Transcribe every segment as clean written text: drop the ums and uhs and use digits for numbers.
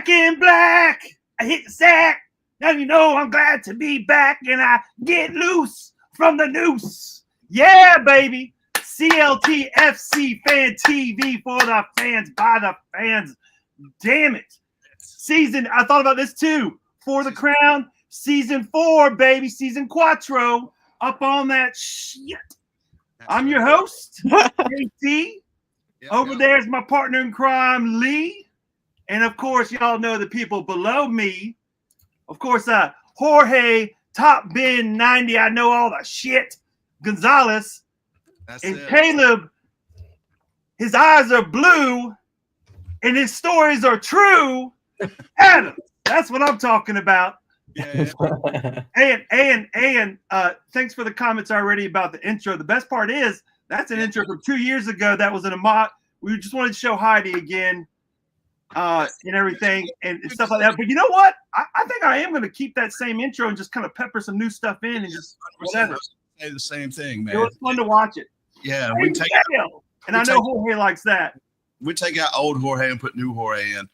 Back in black. I hit the sack. Now you know I'm glad to be back, and I get loose from the noose. Yeah, baby. CLT FC Fan TV for the fans, by the fans. Damn it. I thought about this too. For the Crown, season 4, baby. Season 4. Up on that shit. I'm your host, JT. Over there's my partner in crime, Lee. And of course, y'all know the people below me. Of course, Jorge, Top Bin 90, I know all the shit. Gonzalez. And Caleb, his eyes are blue and his stories are true. Adam, that's what I'm talking about. Yeah. And thanks for the comments already about the intro. The best part is that's an intro from 2 years ago. That was in a mock. We just wanted to show Heidi again and everything and stuff like that. But you know what? I think I am going to keep that same intro and just kind of pepper some new stuff in and just whatever. Say the same thing, man. It was fun to watch it. Yeah, I know Jorge likes that. We take out old Jorge and put new Jorge in.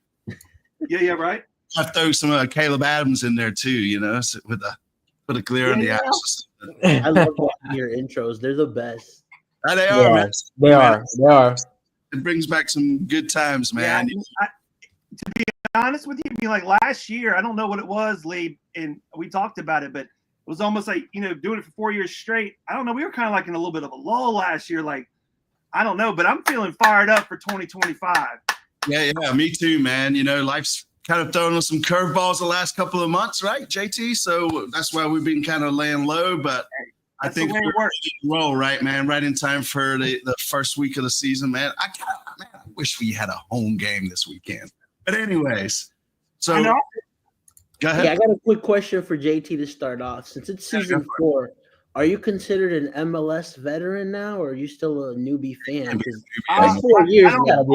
Yeah, right. I throw some Caleb Adams in there too, you know, so with a glare in the eyes. I love watching your intros; they're the best. They are, man. They are. It brings back some good times, man. Yeah, to be honest with you, like last year, I don't know what it was, Lee, and we talked about it, but it was almost like, you know, doing it for 4 years straight. I don't know. We were kind of like in a little bit of a lull last year. Like, I don't know, but I'm feeling fired up for 2025. Yeah, me too, man. You know, life's kind of throwing us some curveballs the last couple of months, right, JT? So that's why we've been kind of laying low, but I think we're roll, right, man? Right in time for the first week of the season, man. I wish we had a home game this weekend. But anyways, so go ahead. Yeah, I got a quick question for JT to start off. Since it's season 4, are you considered an MLS veteran now, or are you still a newbie fan? Because 4 years now.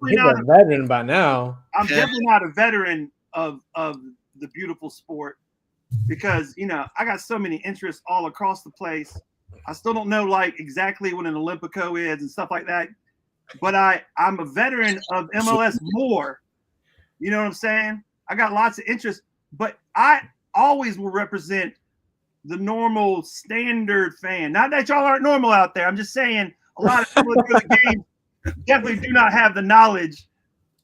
He's a veteran by now. I'm definitely not a veteran of the beautiful sport because, you know, I got so many interests all across the place. I still don't know, like, exactly what an Olympico is and stuff like that. But I'm a veteran of MLS more. You know what I'm saying? I got lots of interest, but I always will represent the normal standard fan. Not that y'all aren't normal out there. I'm just saying a lot of people that go to the game definitely do not have the knowledge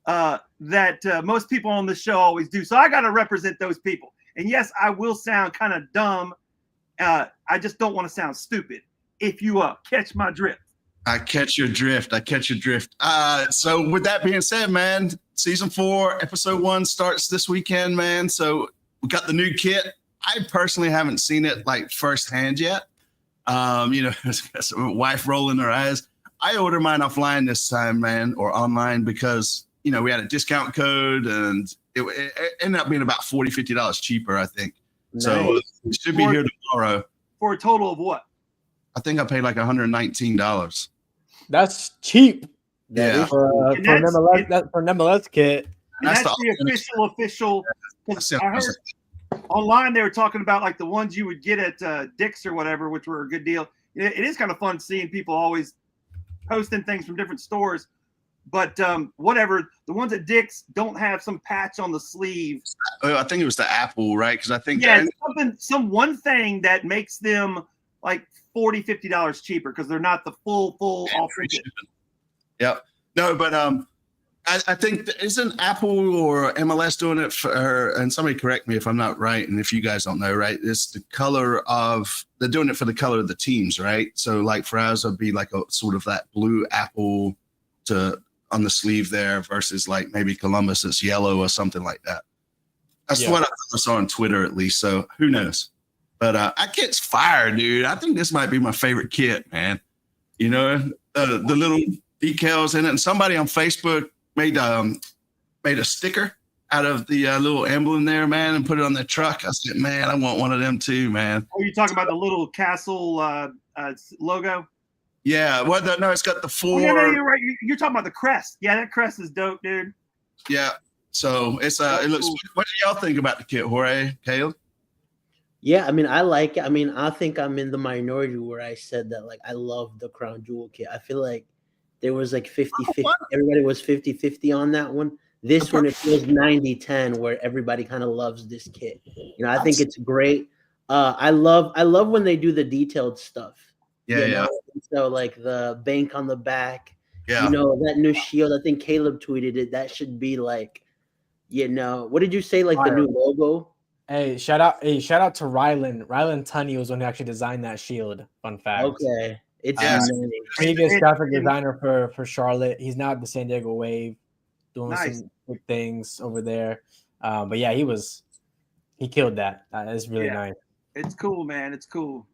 that most people on the show always do. So I got to represent those people. And yes, I will sound kind of dumb. I just don't want to sound stupid. If you catch my drift. I catch your drift. So with that being said, man, season 4, episode 1 starts this weekend, man. So we got the new kit. I personally haven't seen it like firsthand yet. You know, wife rolling her eyes. I ordered mine offline this time, man, or online because, you know, we had a discount code and it ended up being about $40, $50 cheaper, I think. Nice. So it should be here tomorrow. For a total of what? I think I paid like $119. That's cheap. Yeah. For an MLS kit. And that's the official. I heard online they were talking about like the ones you would get at Dick's or whatever, which were a good deal. It is kind of fun seeing people always posting things from different stores. But whatever, the ones at Dick's don't have some patch on the sleeve. I think it was the Apple, right? Because I think some one thing that makes them like $40, $50 cheaper because they're not the full authentic. Yep. No, but I think isn't Apple or MLS doing it for? And somebody correct me if I'm not right, and if you guys don't know, right? It's the color of they're doing it for the color of the teams, right? So like for us, it'd be like a sort of that blue Apple on the sleeve there versus like maybe Columbus, it's yellow or something like that. That's what I saw on Twitter at least. So who knows? But that kit's fire, dude. I think this might be my favorite kit, man. You know, the little decals in it. And somebody on Facebook made a sticker out of the little emblem there, man, and put it on their truck. I said, man, I want one of them too, man. Oh, you talking about the little castle logo? Yeah. Well, no, it's got the 4. Oh, no, you're right. You're talking about the crest. Yeah, that crest is dope, dude. Yeah. So it's it looks. Cool. What do y'all think about the kit, Jorge, Caleb? Yeah, I mean, I like it. I mean, I think I'm in the minority where I said that, like, I love the Crown Jewel kit. I feel like there was like 50-50. Everybody was 50-50 on that one. This one, it feels 90-10, where everybody kind of loves this kit. I think it's great. I love when they do the detailed stuff. Yeah. And so like the bank on the back. Yeah. That new shield. I think Caleb tweeted it. That should be like, what did you say? Like the new logo. Hey, shout out to Rylan. Rylan Tunney was one who actually designed that shield. Fun fact. Okay. It's previous graphic designer for Charlotte. He's now at the San Diego Wave doing some good things over there. But yeah, he killed that. It's really nice. It's cool, man. It's cool.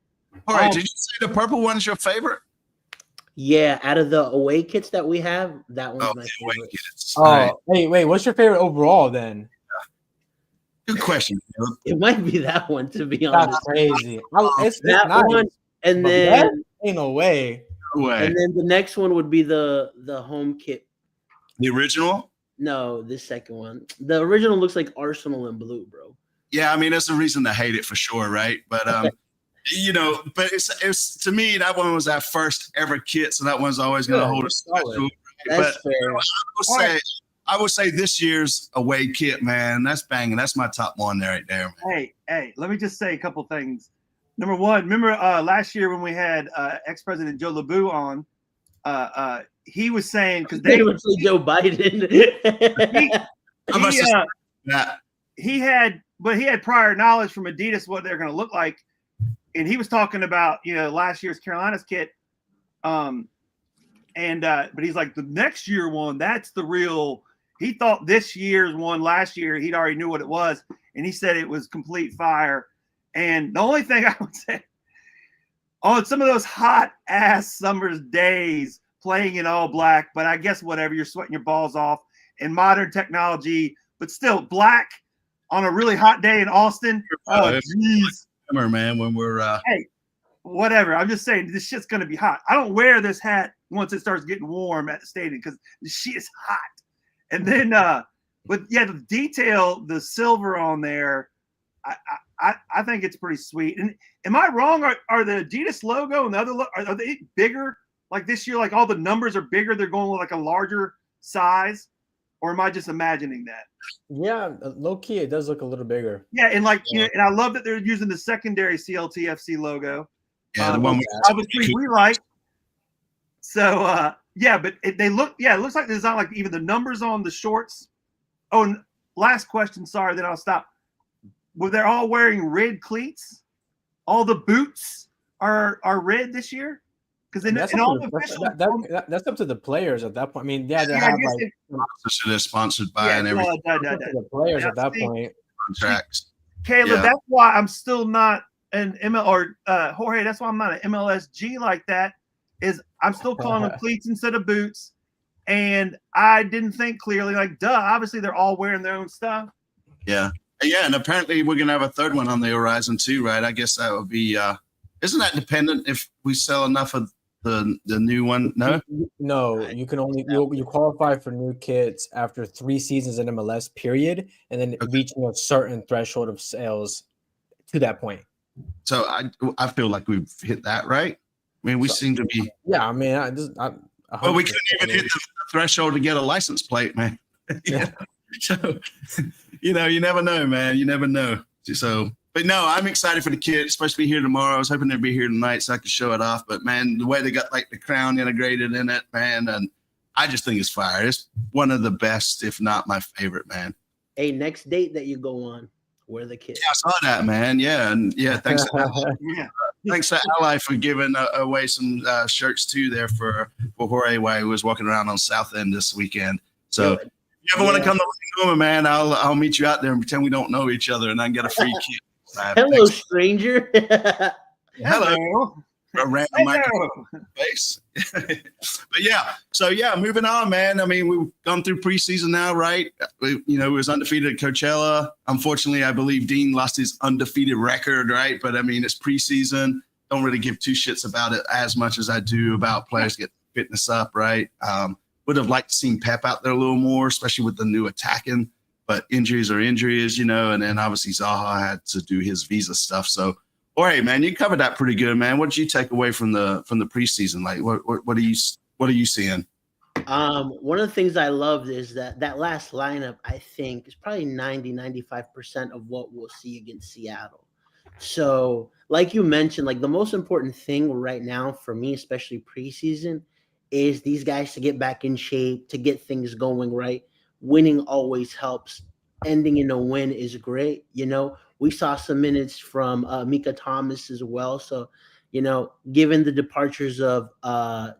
All right, did you say the purple one is your favorite? Yeah, out of the away kits that we have, that one's my favorite. Oh, wait, what's your favorite overall then? Good question, Caleb. It might be that one, to be honest. That's crazy. It's that nice. one, and then ain't no way. No way. And then the next one would be the home kit. The original? No, this second one. The original looks like Arsenal in blue, bro. Yeah, I mean that's the reason to hate it for sure, right? But but it's to me that one was our first ever kit, so that one's always going to hold a special. Right? That's fair. I would say this year's away kit, man, that's banging. That's my top one right there, man. Hey, let me just say a couple things. Number one, remember last year when we had ex-president Joe LeBou on, he was saying because they would say Joe Biden. he had prior knowledge from Adidas what they're going to look like, and he was talking about last year's Carolina's kit, but he's like the next year one, that's the real. He thought this year's one last year he'd already knew what it was, and he said it was complete fire. And the only thing I would say on some of those hot ass summer's days playing in all black, but I guess whatever, you're sweating your balls off in modern technology, but still black on a really hot day in Austin. Oh, jeez. Summer, man, when we're hey, whatever. I'm just saying this shit's gonna be hot. I don't wear this hat once it starts getting warm at the stadium because the shit is hot. And then, but yeah, the detail, the silver on there, I think it's pretty sweet. And am I wrong? Are the Adidas logo and the other are they bigger? Like this year, like all the numbers are bigger. They're going with like a larger size, or am I just imagining that? Yeah, low key, it does look a little bigger. Yeah, and and I love that they're using the secondary CLTFC logo. Yeah, the one we like. So yeah, but it looks like there's not like even the numbers on the shorts. Oh, and last question. Sorry, then I'll stop. Well, they're all wearing red cleats. All the boots are red this year. Because that's up to the players at that point. I mean, they have they're sponsored by and everything. The players at that point. Contracts. Caleb, that's why I'm still not an ML or Jorge. That's why I'm not an MLSG like that. Is I'm still calling them cleats instead of boots, and I didn't think clearly. Like, duh, obviously they're all wearing their own stuff. Yeah, and apparently we're gonna have a third one on the horizon too, right? I guess that would be. Isn't that dependent if we sell enough of the new one? No, you can only you qualify for new kits after 3 seasons in MLS period, and then reaching a certain threshold of sales to that point. So I feel like we've hit that, right? I mean, we seem to be. Yeah, I mean, well, we couldn't even hit the threshold to get a license plate, man. So, you never know, man. You never know. So, but no, I'm excited for the kid. It's supposed to be here tomorrow. I was hoping they'd be here tonight so I could show it off. But man, the way they got like the crown integrated in it, man, and I just think it's fire. It's one of the best, if not my favorite, man. Hey, next date that you go on, wear the kit. Yeah, I saw that, man. Yeah, and yeah, thanks. Thanks to Ally for giving away some shirts too there for Jorge while he was walking around on South End this weekend. So if you ever want to come to Lingoma, man, I'll meet you out there and pretend we don't know each other, and I can get a free kit. Hello, stranger. Hello. A random microphone face. But yeah, so yeah, moving on, man. I mean, we've gone through preseason now, right? We was undefeated at Coachella. Unfortunately, I believe Dean lost his undefeated record, right? But I mean, it's preseason. Don't really give two shits about it as much as I do about players getting fitness up, right? Would have liked to seen Pep out there a little more, especially with the new attacking. But injuries are injuries, and then obviously Zaha had to do his visa stuff. So, all right, man, you covered that pretty good, man. What did you take away from the preseason? Like, what are you seeing? One of the things I loved is that last lineup, I think, is probably 95% of what we'll see against Seattle. So, like you mentioned, like the most important thing right now for me, especially preseason, is these guys to get back in shape, to get things going right. Winning always helps. Ending in a win is great. We saw some minutes from Mika Thomas as well. So, given the departures of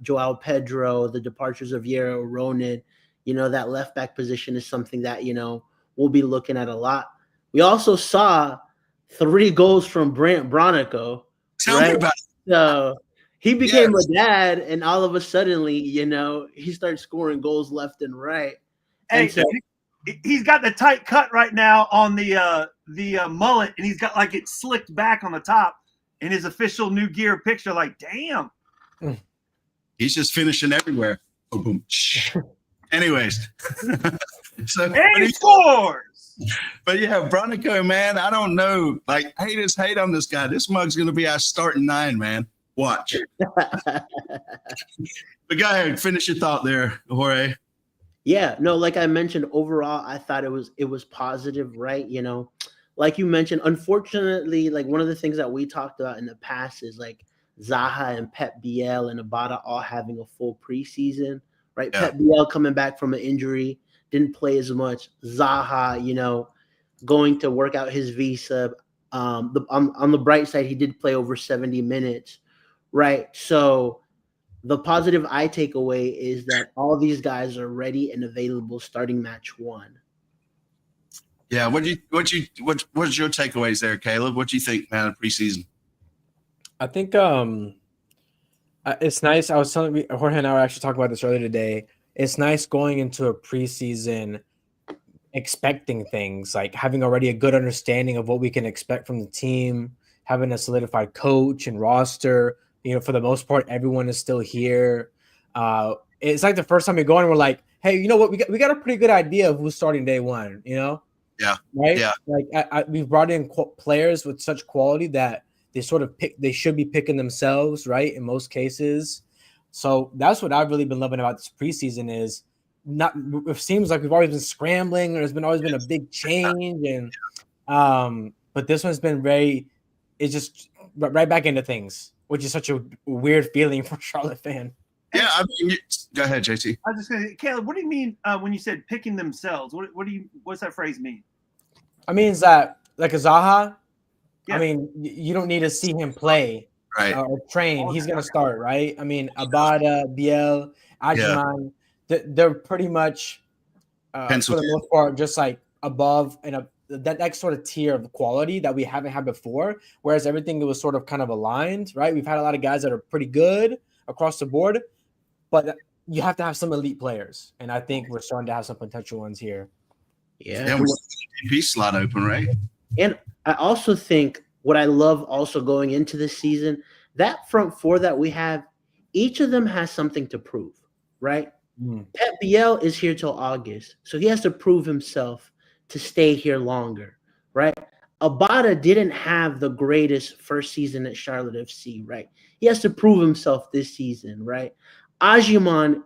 Joao Pedro, the departures of Yero Ronan, that left back position is something that, we'll be looking at a lot. We also saw 3 goals from Brant Bronico, Tell me right? about So he became Yes. a dad, and all of a suddenly, he started scoring goals left and right. Hey, And so, he's got the tight cut right now on the mullet, and he's got like it slicked back on the top in his official new gear picture. Like, damn. He's just finishing everywhere. Oh, boom. Anyways, so And he scores. But yeah, Bronico, man, I don't know. Like, haters hate on this guy. This mug's going to be our starting 9, man. Watch. But go ahead, finish your thought there, Jorge. Yeah, no, like I mentioned, overall, I thought it was positive, right? Like you mentioned, unfortunately, like one of the things that we talked about in the past is like Zaha and Pep Biel and Abada all having a full preseason, right? Yeah. Pep Biel coming back from an injury, didn't play as much. Zaha, going to work out his visa. On the bright side, he did play over 70 minutes, right? So the positive I take away is that all these guys are ready and available starting match 1. Yeah, what's your takeaways there, Caleb? What do you think, man, of preseason? I think it's nice. I was telling Jorge and I were actually talking about this earlier today. It's nice going into a preseason expecting things, like having already a good understanding of what we can expect from the team, having a solidified coach and roster. For the most part, everyone is still here. It's like the first time we go in, we're like, hey, you know what? We got a pretty good idea of who's starting day 1, Yeah. Right? Yeah. Like we've brought in players with such quality that they should be picking themselves, right? In most cases. So that's what I've really been loving about this preseason is it seems like we've always been scrambling. There's always been a big change. And, but this one's been it's just right back into things, which is such a weird feeling for a Charlotte fan. Yeah. I mean, go ahead, JT. I was just going to say, Caleb, what do you mean when you said picking themselves? What's that phrase mean? I mean, is that like a Zaha? Yeah. I mean, you don't need to see him play or train. He's going to start, right? I mean, Abada, Biel, Ajman, they're pretty much, for the most part, just like above and that sort of tier of quality that we haven't had before, whereas everything was sort of kind of aligned, right? We've had a lot of guys that are pretty good across the board, but you have to have some elite players, and I think we're starting to have some potential ones here. Yeah, we're seeing MVP slot open, right? And I also think what I love also going into this season, that front 4 that we have, each of them has something to prove, right? Pep Biel is here till August, so he has to prove himself to stay here longer, right? Abada didn't have the greatest first season at Charlotte FC, right? He has to prove himself this season, right? Ajman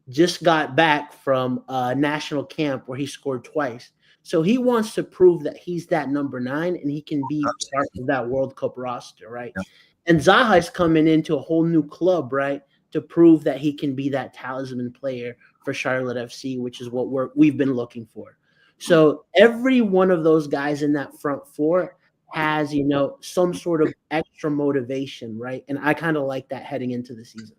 just got back from national camp where he scored twice. So he wants to prove that he's that number 9 and he can be part of that World Cup roster, right? Yeah. And Zaha's coming into a whole new club, right, to prove that he can be that talisman player for Charlotte FC, which is what we've been looking for. So every one of those guys in that front 4 has, some sort of extra motivation, right? And I kind of like that heading into the season.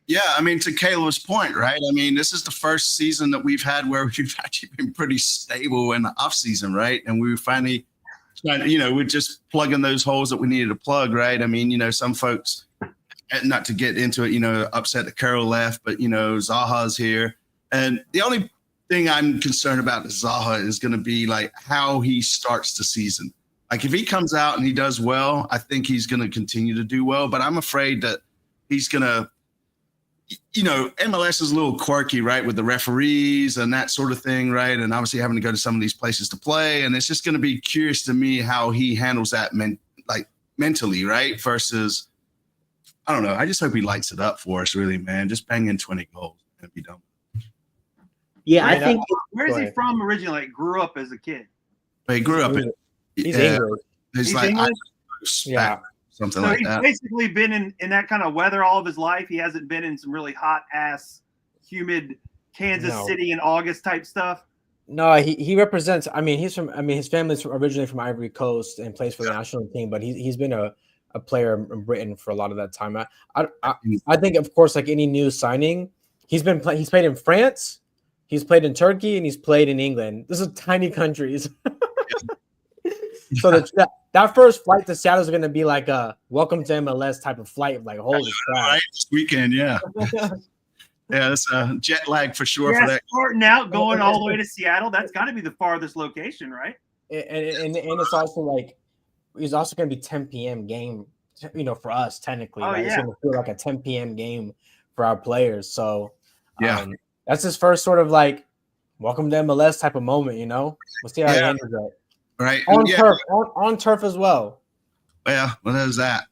Yeah, I mean, to Caleb's point, right? I mean, this is the first season that we've had where we've actually been pretty stable in the off season, right? And we finally, we're just plugging those holes that we needed to plug, right? I mean, some folks, not to get into it, upset that Carroll left, but, Zaha's here. And the only thing I'm concerned about is Zaha is going to be like how he starts the season. Like if he comes out and he does well, I think he's going to continue to do well, but I'm afraid that he's going to, MLS is a little quirky, right, with the referees and that sort of thing, right? And obviously having to go to some of these places to play. And it's just going to be curious to me how he handles that mentally, right? Versus, I don't know. I just hope he lights it up for us, really, man. Just bang in 20 goals and be done. Yeah, I think. Where is he from originally? Like, grew up as a kid. He grew up in. He's English. He's like English? something So like he's that. basically been in that kind of weather all of his life. He hasn't been in some really hot ass, humid Kansas City in August type stuff. No, he represents. I mean, his family's originally from Ivory Coast and plays for the national team, but he's been a player in Britain for a lot of that time. I think, of course, like any new signing, he's played in France, he's played in Turkey, and he's played in England. This is tiny countries. So that first flight to Seattle is going to be like a welcome to MLS type of flight. Like, holy crap! Right, this weekend, yeah. Yeah, it's a jet lag for sure. Yeah, for that. Starting out, going all the way to Seattle, that's got to be the farthest location, right? And it's also like it's also going to be 10 p.m. game, for us technically. Oh, right? yeah. It's going to feel like a 10 p.m. game for our players. So that's his first sort of like welcome to MLS type of moment. We'll see how he handles that. Right. On turf as well. Yeah, well, there's that.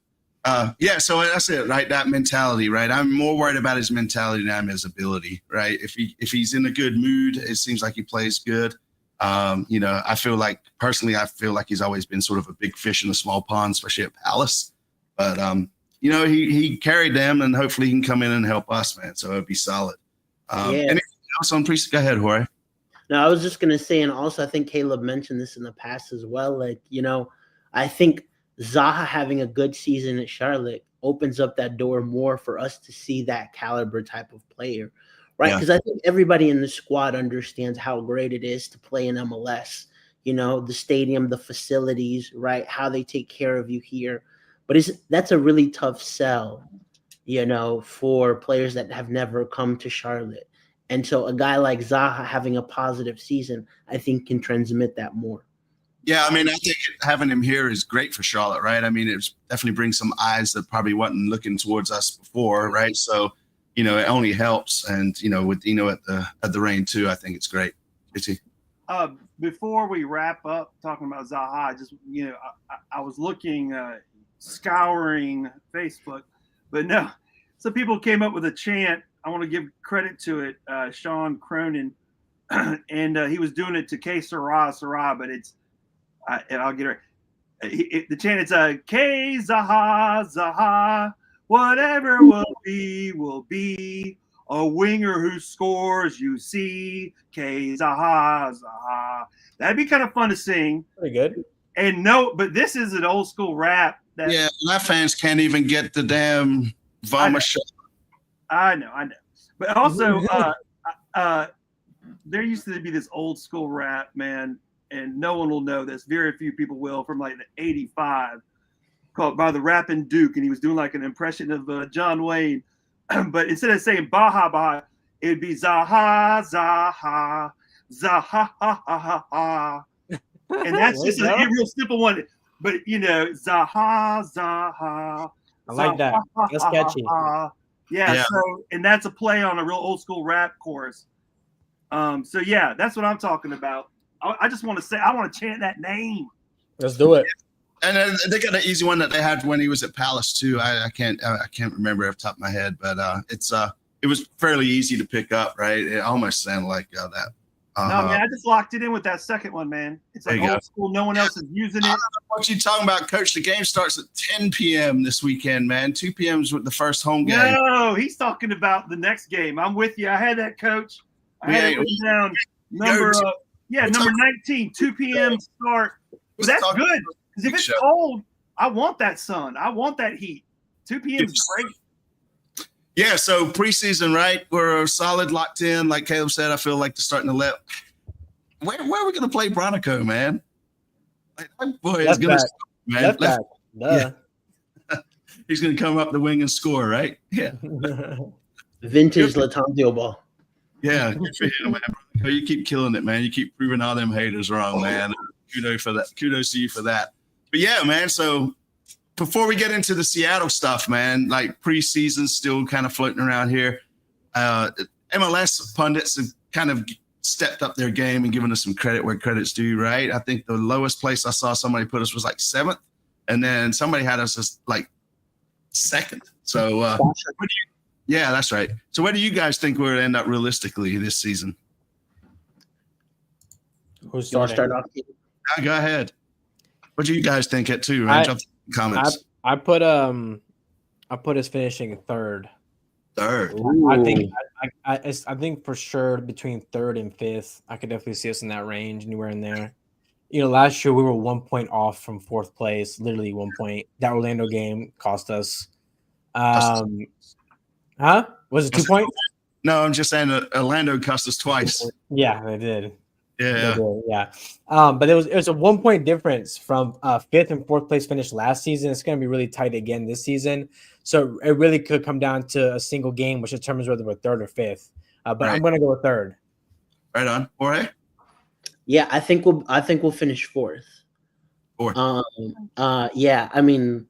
So that's it, right? That mentality, right? I'm more worried about his mentality than I am his ability, right? If he's in a good mood, it seems like he plays good. I feel like he's always been sort of a big fish in a small pond, especially at Palace. But he carried them, and hopefully he can come in and help us, man. So it'd be solid. Anything else on Priest? Go ahead, Jorge. No, I was just gonna say, and also I think Caleb mentioned this in the past as well. Like, I think Zaha having a good season at Charlotte opens up that door more for us to see that caliber type of player, right? Because I think everybody in the squad understands how great it is to play in MLS. The stadium, the facilities, right? How they take care of you here. But that's a really tough sell, for players that have never come to Charlotte. And so a guy like Zaha having a positive season, I think, can transmit that more. Yeah, I mean, I think having him here is great for Charlotte, right? I mean, it definitely brings some eyes that probably wasn't looking towards us before, right? So, it only helps. And, with Dino at the reign too, I think it's great. Before we wrap up talking about Zaha, just, I was looking, scouring Facebook, but no, some people came up with a chant. I want to give credit to it, Sean Cronin, and he was doing it to K Sarah, but it's, I'll get it. The chant is K Zaha, whatever will be. A winger who scores, you see. K Zaha. That'd be kind of fun to sing. Pretty good. And but this is an old school rap. My fans can't even get the damn Vama shot. I know. But also, there used to be this old school rap, man, and no one will know this. Very few people will, from like the 85, called by the Rapping Duke, and he was doing like an impression of John Wayne. But instead of saying Baha Baha, it'd be Zaha, Zaha, Zaha, ha, ha, ha. And that's just a real simple one. But, Zaha, Zaha. I like that. That's catchy. Yeah, so, and that's a play on a real old school rap chorus. So yeah, that's what I'm talking about. I just want to say, I want to chant that name. Let's do it. And then they got an easy one that they had when he was at Palace too. I can't remember off the top of my head, but it was fairly easy to pick up, right? It almost sounded like that. No, man, I just locked it in with that second one, man. It's like old school. No one else is using it. What you talking about, Coach? The game starts at 10 p.m. this weekend, man. 2 p.m. is with the first home game. No, he's talking about the next game. I'm with you. I had that, Coach. I had it written down. Number 19, 2 p.m. start. But that's good. Because if it's cold, I want that sun. I want that heat. 2 p.m. is great. Yeah, so preseason, right? We're solid, locked in. Like Caleb said, I feel like they're starting to let. Where are we going to play Bronico, man? Boy, it's going to man. Left back. He's going to come up the wing and score, right? Yeah. Vintage Latantio ball. Yeah, good for him, man. You keep killing it, man. You keep proving all them haters wrong, man. Kudos for that. Kudos to you for that. But yeah, man. So before we get into the Seattle stuff, man, like preseason still kind of floating around here. MLS pundits have kind of stepped up their game and given us some credit where credit's due, right? I think the lowest place I saw somebody put us was like 7th, and then somebody had us as like 2nd. So, yeah, that's right. So, where do you guys think we're going to end up realistically this season? Who's You want starting? to start off? Go ahead. What do you guys think it too? Right? Jump in the comments. I put us finishing third. Third. I think for sure between third and fifth, I could definitely see us in that range, anywhere in there. Last year we were 1 point off from fourth place, literally 1 point. That Orlando game cost us. Was it 2 points? No, I'm just saying that Orlando cost us twice. Yeah, they did. Yeah. Yeah. But it was a 1 point difference from fifth and fourth place finish last season. It's going to be really tight again this season. So it really could come down to a single game, which determines whether we're third or fifth. But right. I'm going to go with third. Right on. Jorge? Yeah, I think we'll finish fourth. Fourth. Yeah, I mean,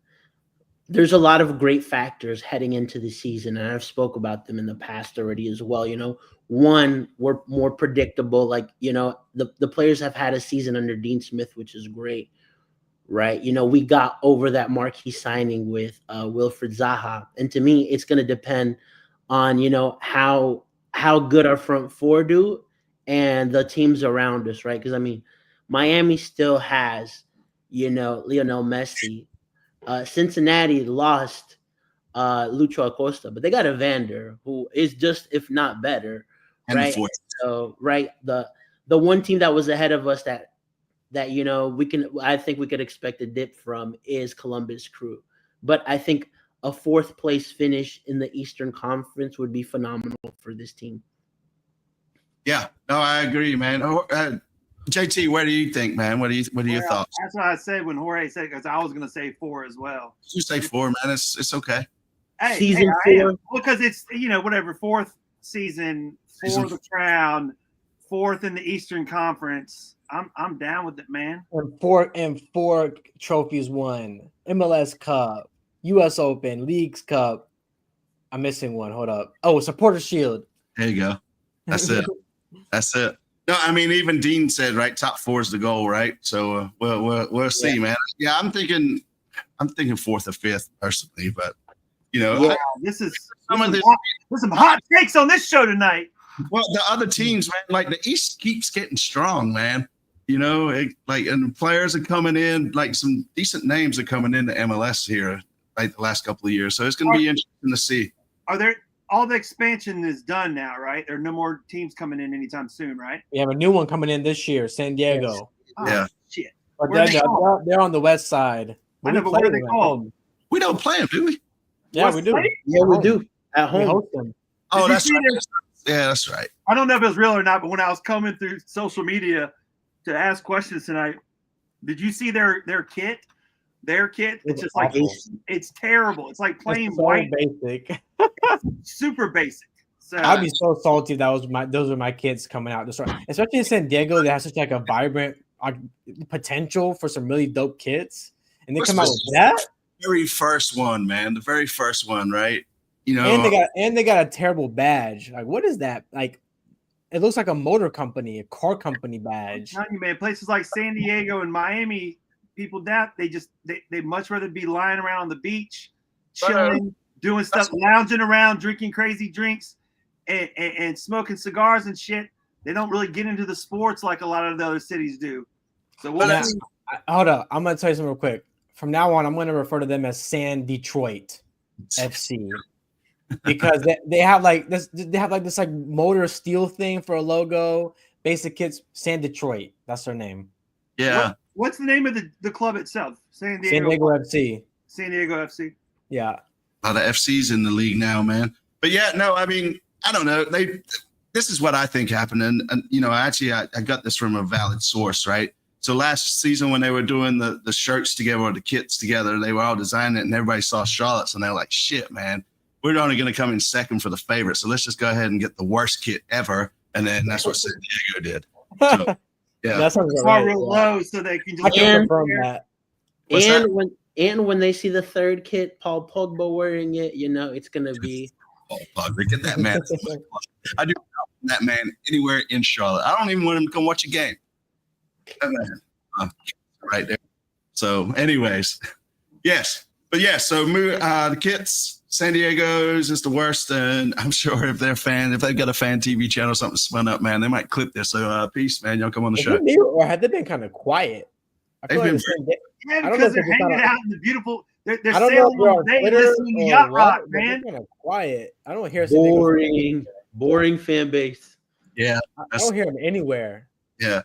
there's a lot of great factors heading into the season, and I've spoke about them in the past already as well. One, we're more predictable. Like, the players have had a season under Dean Smith, which is great, right? We got over that marquee signing with Wilfred Zaha, and to me, it's going to depend on how good our front four do and the teams around us, right? Because I mean, Miami still has Lionel Messi. Cincinnati lost Lucho Acosta, but they got Evander, who is just, if not better, right? So, right, the one team that was ahead of us that I think we could expect a dip from is Columbus Crew. But I think a fourth place finish in the Eastern Conference would be phenomenal for this team. Yeah, no, I agree, man. JT, what do you think, man? What are your thoughts? That's what I said when Jorge said, because I was going to say 4 as well. You say 4, man. It's okay. Season 4, because it's whatever, fourth season for the crown, fourth in the Eastern Conference. I'm down with it, man. And four trophies won: MLS Cup, U.S. Open, Leagues Cup. I'm missing one. Hold up. Oh, Supporter Shield. There you go. That's it. That's it. No, I mean, even Dean said, right, top 4 is the goal, right? So we'll see, man. Yeah, I'm thinking fourth or fifth personally, but there's some hot takes on this show tonight. Well, the other teams, man, like the East keeps getting strong, man. And the players are coming in, like some decent names are coming into MLS here, like the last couple of years. So it's going to be interesting to see. All the expansion is done now, right? There are no more teams coming in anytime soon, right? We have a new one coming in this year, San Diego. Yes. Shit. But they're on the west side. I know, but what are they called? We don't play them, do we? Yeah, we do. Yeah, we do. At home. We host them. Oh, that's right. Yeah, that's right. I don't know if it was real or not, but when I was coming through social media to ask questions tonight, did you see their kit? Their kit? It's just like it's terrible. It's like plain white. Basic. Super basic. So I'd be so salty if those were my kids coming out. Especially in San Diego, they have such like a vibrant potential for some really dope kits. And they come out with that. Very first one, man. The very first one, right? And they got a terrible badge. Like, what is that? Like, it looks like a motor company, a car company badge. I'm telling you, man, places like San Diego and Miami, people they much rather be lying around on the beach, chilling, doing stuff, lounging around, drinking crazy drinks, and smoking cigars and shit. They don't really get into the sports like a lot of the other cities do. So hold up, I'm gonna tell you something real quick. From now on, I'm gonna refer to them as San Detroit FC. Because they have like this like motor steel thing for a logo. Basic kits, San Detroit. That's their name. Yeah. What's the name of the club itself? San Diego FC. San Diego FC. Yeah. A lot of FCs in the league now, man. But yeah, no, I mean, I don't know. This is what I think happened, and I got this from a valid source, right? So last season when they were doing the shirts together or the kits together, they were all designing it, and everybody saw Charlotte's, and they're like, "Shit, man, we're only going to come in second for the favorite, so let's just go ahead and get the worst kit ever." And then that's what San Diego did. So, yeah, that's real low, so they can just confirm that. When they see the third kit, Paul Pogba wearing it, it's going to be. Paul Pogba, get that man. I do not that man anywhere in Charlotte. I don't even want him to come watch a game. Right there. So, anyways, yes. But yeah, so the kits, San Diego's is the worst, and I'm sure if they've got a fan TV channel, something spun up, man, they might clip this. So peace, man. Y'all come on the show. Or have they been kind of quiet? They've been because they're hanging out in the beautiful. They're I don't sailing know on the bay, listening to yacht rock, man. Kind of quiet. I don't hear boring fan base. Yeah, I don't hear them anywhere. Yeah,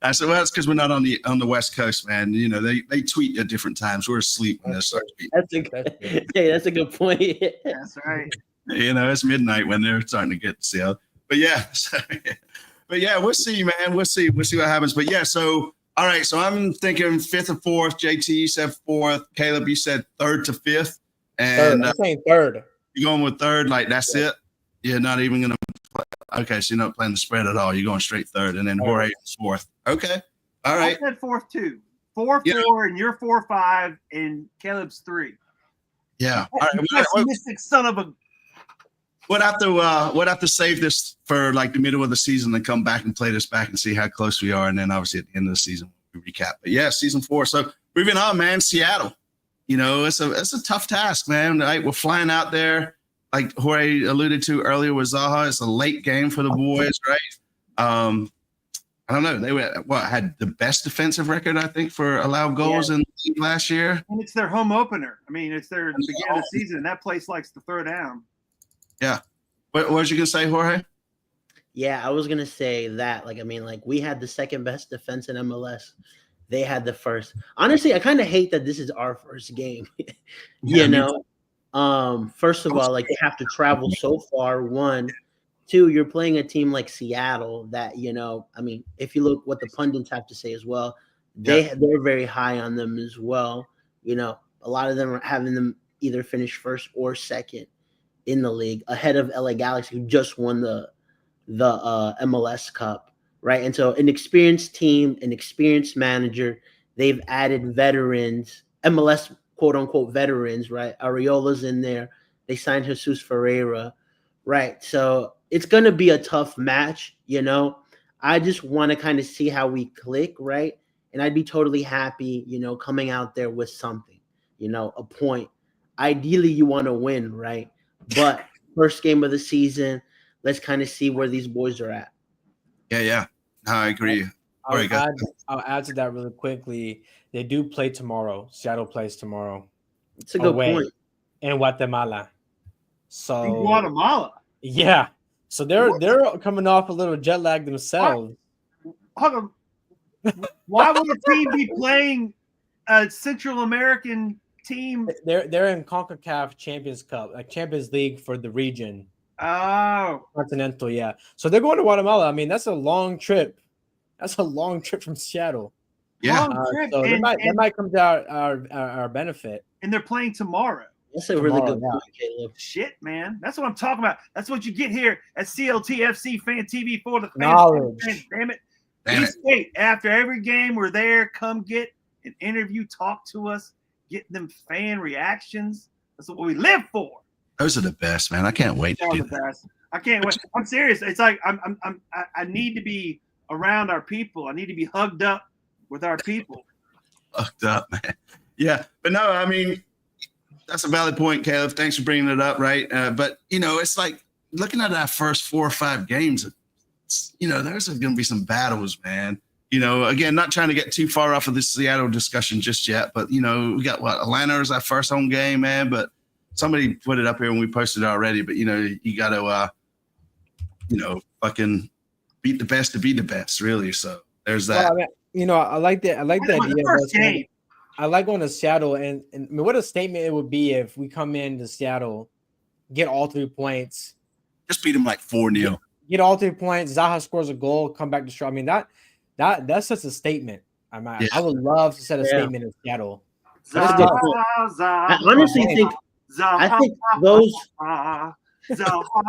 that's because we're not on the West Coast, man. You know, they tweet at different times. We're asleep when they start tweeting. That's a good point. That's right. You know, it's midnight when they're starting to get sailed. But yeah, we'll see, man. We'll see what happens. But yeah, so all right, so I'm thinking 5th or 4th. JT said 4th. Caleb, you said 3rd to 5th, and I'm saying 3rd. You're going with 3rd, like that's it. You're not even gonna. Okay, so you're not playing the spread at all. You're going straight 3rd, and then Jorge is 4th. Okay, all right. I said 4th too. 4-4, and you're 4-5, and Caleb's 3. Yeah. All right. Pessimistic son of a. We'll have to save this for like the middle of the season and come back and play this back and see how close we are, and then obviously at the end of the season we recap. But yeah, season 4. So moving on, man. Seattle. You know, it's a tough task, man. Right? We're flying out there. Like Jorge alluded to earlier with Zaha, it's a late game for the boys, right? I don't know. They had the best defensive record, I think, for allowed goals in the league last year. And it's their home opener. I mean, it's their beginning of the season. That place likes to throw down. Yeah. What was you gonna say, Jorge? Yeah, I was gonna say that. We had the second best defense in MLS. They had the first. Honestly, I kind of hate that this is our first game. First of all, they have to travel so far. 1, 2, you're playing a team like Seattle that, if you look what the pundits have to say as well, they're very high on them as well. A lot of them are having them either finish 1st or 2nd in the league, ahead of LA Galaxy, who just won the MLS Cup, right? And so an experienced team, an experienced manager, they've added veterans, MLS quote-unquote veterans, right? Areola's in there. They signed Jesus Ferreira, right? So it's going to be a tough match, I just want to kind of see how we click, right? And I'd be totally happy, coming out there with something, a point. Ideally, you want to win, right? But first game of the season, let's kind of see where these boys are at. Yeah. No, I agree. I'll add to that really quickly. They do play tomorrow. Seattle plays tomorrow. It's a good point. In Guatemala. So in Guatemala. Yeah. So they're coming off a little jet lag themselves. Why would a team be playing a Central American team? They're in CONCACAF Champions Cup, like Champions League for the region. Oh, continental, yeah. So they're going to Guatemala. I mean, that's a long trip. That's a long trip from Seattle. Yeah. So that might come to our benefit. And they're playing tomorrow. That's a really good point, Caleb. Shit, man. That's what I'm talking about. That's what you get here at CLTFC Fan TV for the fans. Damn it. East State, after every game, we're there. Come get an interview, talk to us, get them fan reactions. That's what we live for. Those are the best, man. I can't wait to do that. I can't wait. I'm serious. It's like I need to be around our people. I need to be hugged up with our people. Hugged up, man. Yeah, but no, I mean, that's a valid point, Caleb. Thanks for bringing it up, right? But, it's like looking at our first 4 or 5 games, there's going to be some battles, man. Again, not trying to get too far off of this Seattle discussion just yet, but, we got Atlanta is our first home game, man. But somebody put it up here and we posted it already. But, you got to, fucking beat the best to be the best, really. So there's that. Well, I like that. I like the idea. First game. I like going to Seattle, and I mean, what a statement it would be if we come into Seattle, get all 3 points. Just beat them like 4-0. Get all 3 points. Zaha scores a goal, come back to Seattle. I mean, that's such a statement. I would love to set a statement in Seattle. I honestly think those. That's what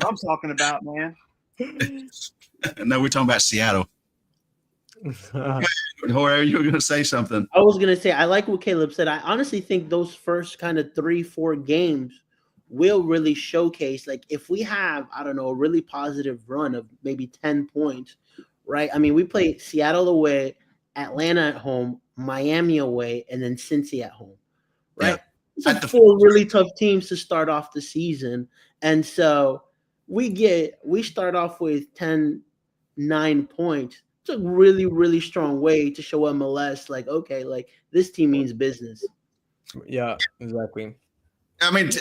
I'm talking about, man. No, we're talking about Seattle. Jorge, you were going to say something. I was going to say, I like what Caleb said. I honestly think those first kind of 3-4 games will really showcase, like, if we have, I don't know, a really positive run of maybe 10 points, right? I mean, we play Seattle away, Atlanta at home, Miami away, and then Cincy at home, right? Yeah. It's like 4 really tough teams to start off the season. And so we start off with 9 points. It's a really, really strong way to show MLS, like, okay, like this team means business. Yeah, exactly. I mean,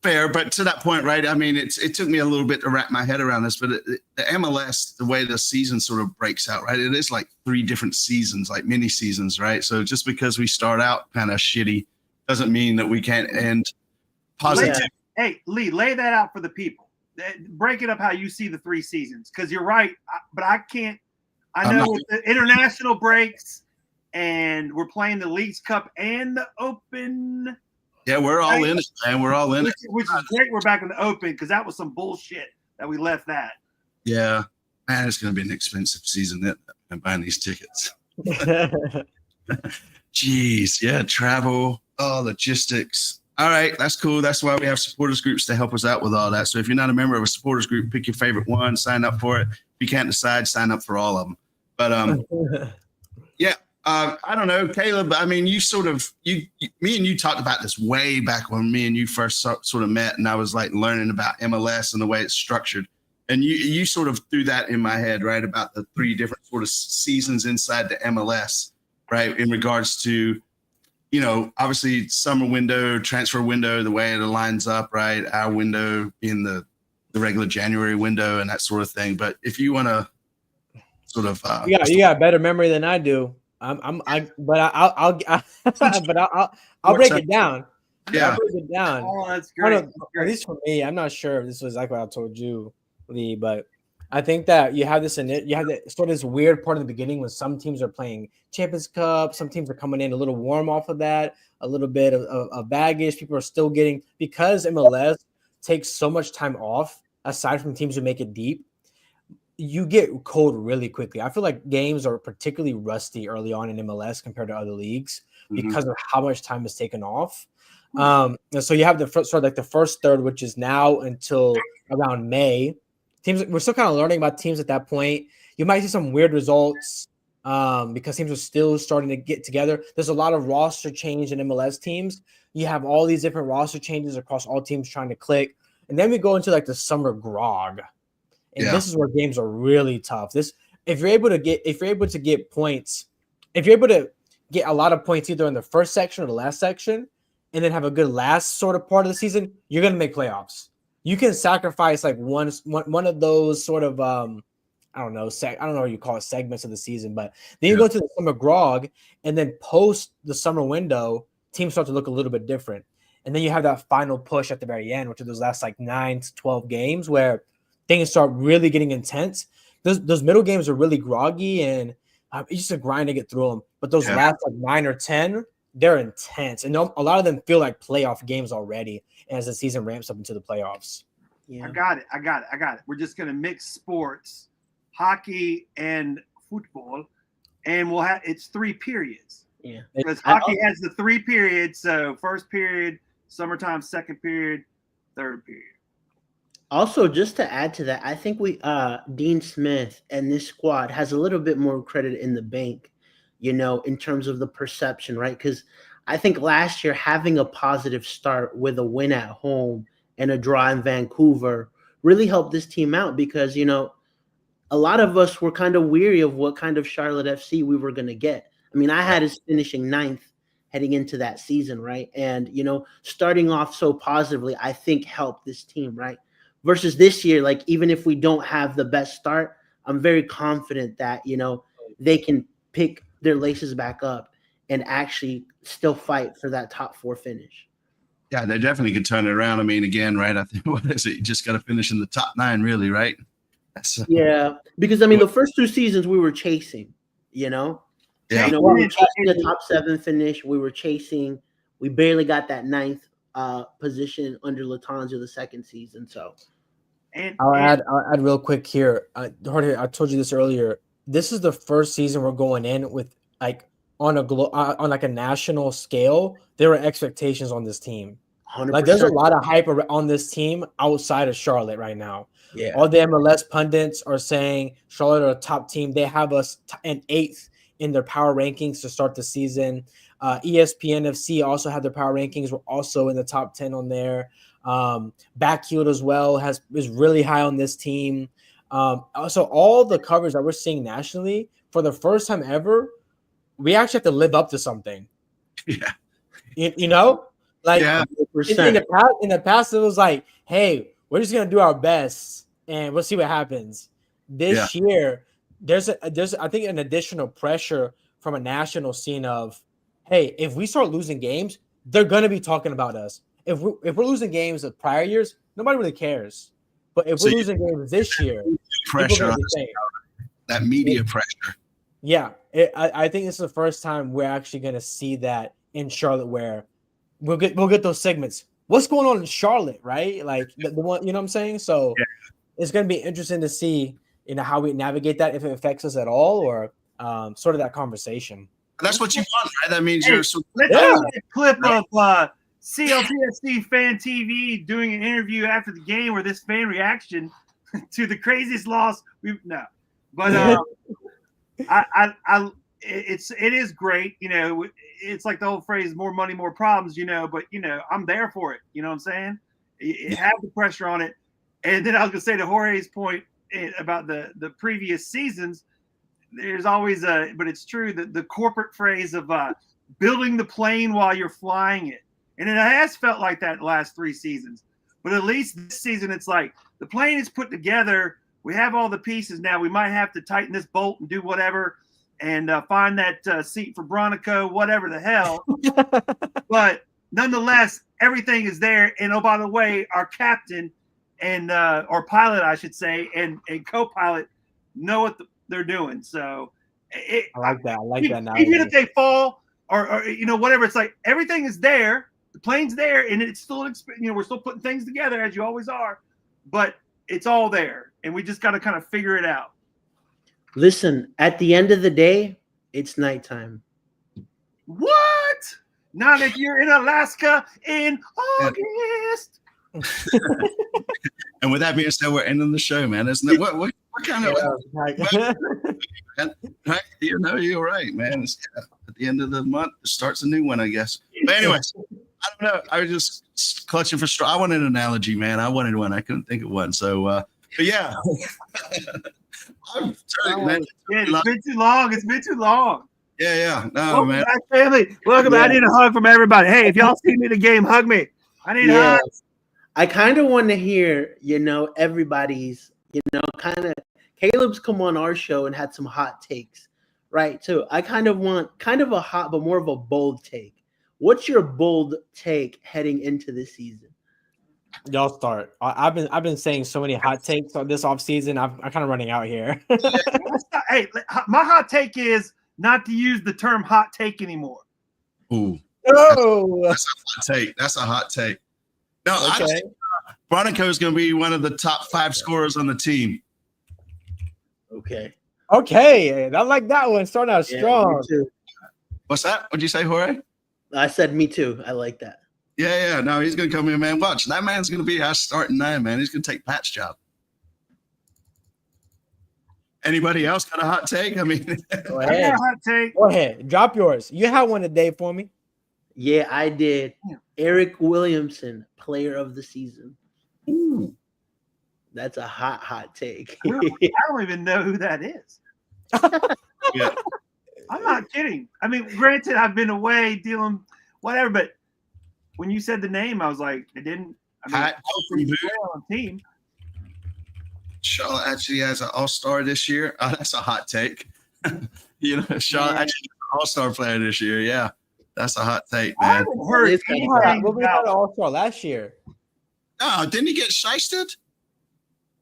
fair, but to that point, right? I mean, it took me a little bit to wrap my head around this, but the MLS, the way the season sort of breaks out, right? It is like 3 different seasons, like mini seasons, right? So just because we start out kind of shitty doesn't mean that we can't end positive. Hey, Lee, lay that out for the people. Break it up how you see the 3 seasons, because you're right, but I can't. I know with the international breaks, and we're playing the Leagues Cup and the Open. Yeah, we're all in it, man. We're all in it. Which is great. We're back in the Open, because that was some bullshit that we left that. Yeah. Man, it's going to be an expensive season buying these tickets. Jeez. Yeah, travel, logistics. All right, that's cool. That's why we have supporters groups to help us out with all that. So if you're not a member of a supporters group, pick your favorite one, sign up for it. If you can't decide, sign up for all of them. But yeah. I don't know, Caleb. I mean, me and you talked about this way back when me and you first sort of met, and I was like learning about MLS and the way it's structured. And you sort of threw that in my head, right, about the 3 different sort of seasons inside the MLS, right, in regards to, obviously summer window, transfer window, the way it aligns up, right, our window being the regular January window and that sort of thing. But if you want to sort of, you got better memory than I do. I'll break it down. Yeah. I'll break it down. Oh, that's great. At least for me, I'm not sure if this was exactly what I told you, Lee, but I think that you have this sort of this weird part in the beginning when some teams are playing Champions Cup, some teams are coming in a little warm off of that, a little bit of baggage. People are still getting, because MLS takes so much time off, aside from teams who make it deep, you get cold really quickly. I feel like games are particularly rusty early on in MLS compared to other leagues because of how much time is taken off. And so you have the first third, which is now until around May. Teams, we're still kind of learning about teams at that point. You might see some weird results because teams are still starting to get together. There's a lot of roster change in MLS teams. You have all these different roster changes across all teams trying to click. And then we go into like the summer grog. And this is where games are really tough. If you're able to get points, if you're able to get a lot of points either in the first section or the last section, and then have a good last sort of part of the season, you're gonna make playoffs. You can sacrifice like one of those sort of I don't know what you call it, segments of the season, but then you go to the summer grog, and then post the summer window, teams start to look a little bit different. And then you have that final push at the very end, which are those last like 9 to 12 games where things start really getting intense. Those middle games are really groggy, and it's just a grind to get through them. But those last like 9 or 10, they're intense, and a lot of them feel like playoff games already as the season ramps up into the playoffs. Yeah. I got it. We're just gonna mix sports, hockey and football, and it's 3 periods. Yeah, because hockey has the 3 periods. So first period, summertime, second period, third period. Also, just to add to that, I think Dean Smith and this squad has a little bit more credit in the bank, in terms of the perception, right? Because I think last year having a positive start with a win at home and a draw in Vancouver really helped this team out because, a lot of us were kind of weary of what kind of Charlotte FC we were going to get. I mean, I had us finishing 9th heading into that season, right? And, starting off so positively, I think helped this team, right? Versus this year, like even if we don't have the best start, I'm very confident that, they can pick their laces back up and actually still fight for that top 4 finish. Yeah, they definitely could turn it around. I mean, again, right? I think, what is it? You just got to finish in the top 9, really, right? Yeah, because I mean, the first 2 seasons we were chasing, Yeah. We were chasing the top 7 finish. We were chasing. We barely got that 9th position under Latanza the second season. So, I'll add real quick here. Jorge, I told you this earlier. This is the first season we're going in with like on like a national scale. There are expectations on this team. 100%. Like there's a lot of hype on this team outside of Charlotte right now. Yeah, all the MLS pundits are saying Charlotte are a top team. They have us in 8th in their power rankings to start the season. ESPN FC also had their power rankings. We're also in the top 10 on there. Backfield as well is really high on this team. So all the coverage that we're seeing nationally, for the first time ever, we actually have to live up to something. Yeah. You know? Like yeah. in the past, it was like, hey, we're just gonna do our best and we'll see what happens. This year, there's I think an additional pressure from a national scene of, hey, if we start losing games, they're gonna be talking about us. If we're losing games of prior years, nobody really cares. But if we're losing games this year, pressure, that media pressure. Yeah, I think it's the first time we're actually gonna see that in Charlotte, where we'll get those segments. What's going on in Charlotte, right? Like the one, you know what I'm saying? So it's going to be interesting to see, how we navigate that, if it affects us at all, or sort of that conversation. That's what you want, right? That means you're. Let's do a clip of CLTSC Fan TV doing an interview after the game, where this fan reaction to the craziest loss it is great. It's like the old phrase, more money, more problems, but I'm there for it. You know what I'm saying? It had the pressure on it. And then I was gonna say to Jorge's point about the previous seasons, there's always but it's true that the corporate phrase of building the plane while you're flying it. And it has felt like that the last 3 seasons. But at least this season, it's like the plane is put together. We have all the pieces now. We might have to tighten this bolt and do whatever and find that seat for Bronico, whatever the hell. But nonetheless, everything is there. And oh, by the way, our captain and or pilot, I should say, and co-pilot know what they're doing. So I like that. I like that now. Even if they fall or whatever, it's like everything is there. The plane's there, and it's still we're still putting things together as you always are, but it's all there, and we just got to kind of figure it out. Listen, at the end of the day, it's nighttime. What? Not if you're in Alaska in August. And with that being said, we're ending the show, man. Isn't it? What kind of? Right? You're right, man. It's at the end of the month, it starts a new one, I guess. But anyways, I don't know. I was just clutching for straw. I wanted an analogy, man. I wanted one. I couldn't think of one. So, but yeah. It's been too long. It's been too long. Yeah. No, Welcome man. back, family. Welcome back. I need a hug from everybody. Hey, if y'all see me in the game, hug me. I need a hug. I kind of want to hear, everybody's, kind of Caleb's come on our show and had some hot takes, right? So I kind of want a hot, but more of a bold take. What's your bold take heading into this season? Y'all start. I've been saying so many hot takes on this offseason. I'm kind of running out here. Hey, my hot take is not to use the term hot take anymore. Ooh. Oh, that's a hot take. That's a hot take. No, okay. I think Bronico is going to be one of the top 5 scorers on the team. Okay. I like that one. Starting out strong. What's that? What'd you say, Jorge? I said me too. I like that. Yeah. No, he's going to come in, man. Watch. That man's going to be our starting 9, man. He's going to take Pat's job. Anybody else got a hot take? I mean, go ahead. Hot take. Go ahead. Drop yours. You had one today for me. Yeah, I did. Eric Williamson, player of the season. Ooh. That's a hot take. I don't even know who that is. Yeah. I'm not kidding. I mean, granted, I've been away dealing whatever, but when you said the name, I was like, on team. Charlotte actually has an all-star this year. Oh, that's a hot take. Charlotte actually has an all-star player this year. Yeah, that's a hot take, man. I haven't heard anything we had an all-star last year. No, didn't he get shysted?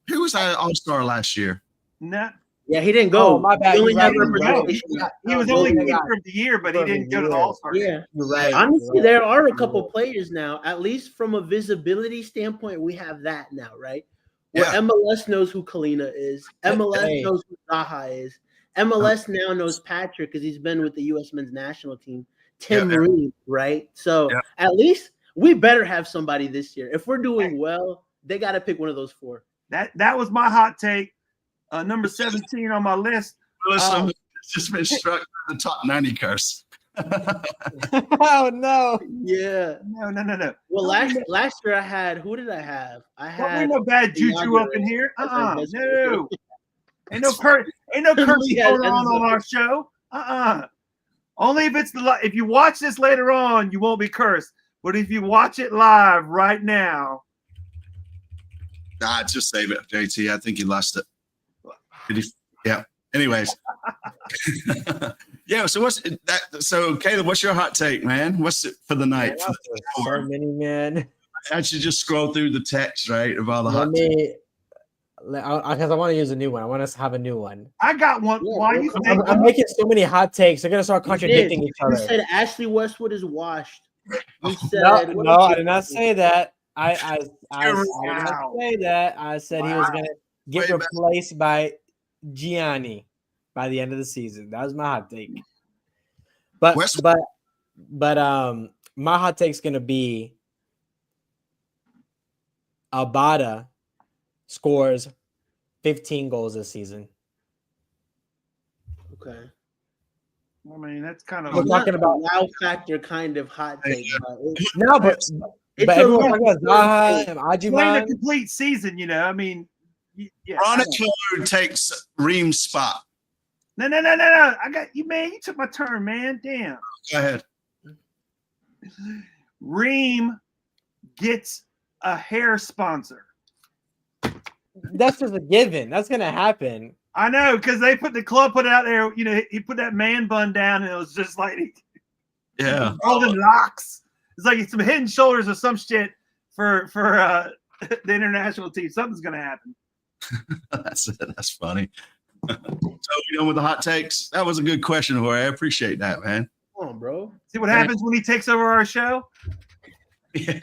Who was that all-star last year? No. Yeah, he didn't go. Oh, my bad. He was only keeper of the year, but he didn't go to the All-Star. Yeah, right. Honestly, there are a couple players now, at least from a visibility standpoint, we have that now, right? Where MLS knows who Kalina is. MLS knows who Zaha is. MLS now knows Patrick because he's been with the U.S. men's national team. Tim Reed, right? So at least we better have somebody this year. If we're doing well, they got to pick one of those 4. That was my hot take. Number 17 on my list. just been struck by the top 90 curse. Oh no! Yeah. No. Well, last year I had. Who did I have? I had. Ain't no bad juju up in here. No. Ain't no curse going on our show. Only if you watch this later on, you won't be cursed. But if you watch it live right now, nah, just save it, JT. I think you lost it. Yeah. Anyways. Yeah. So what's that? So Caleb, what's your hot take, man? What's it for the night? So many, man. I should just scroll through the text, right, of all the hot takes. Because I want to use a new one. I want us to have a new one. I got one. Yeah, Why you think I'm making so many hot takes. They're gonna start contradicting each other. You said Ashley Westwood is washed. You said, no, I did not say that. I did not say that. I said he was gonna get replaced by Gianni by the end of the season. That was my hot take. But my hot take's gonna be Abada scores 15 goals this season. Okay. I mean, that's kind of we're talking about wow factor kind of hot take. No, but everyone's talking about Zaha and Ajiman. Playing a complete season, I mean, yeah. Bronico takes Ream's spot. No. I got you, man. You took my turn, man. Damn. Go ahead. Ream gets a hair sponsor. That's just a given. That's gonna happen. I know, because the club put it out there. He put that man bun down, and it was just like, golden locks. It's like some hidden shoulders or some shit for the international team. Something's gonna happen. That's funny. So you done with the hot takes? That was a good question, Jorge. I appreciate that, man. Come on, bro. See what happens when he takes over our show? Yeah.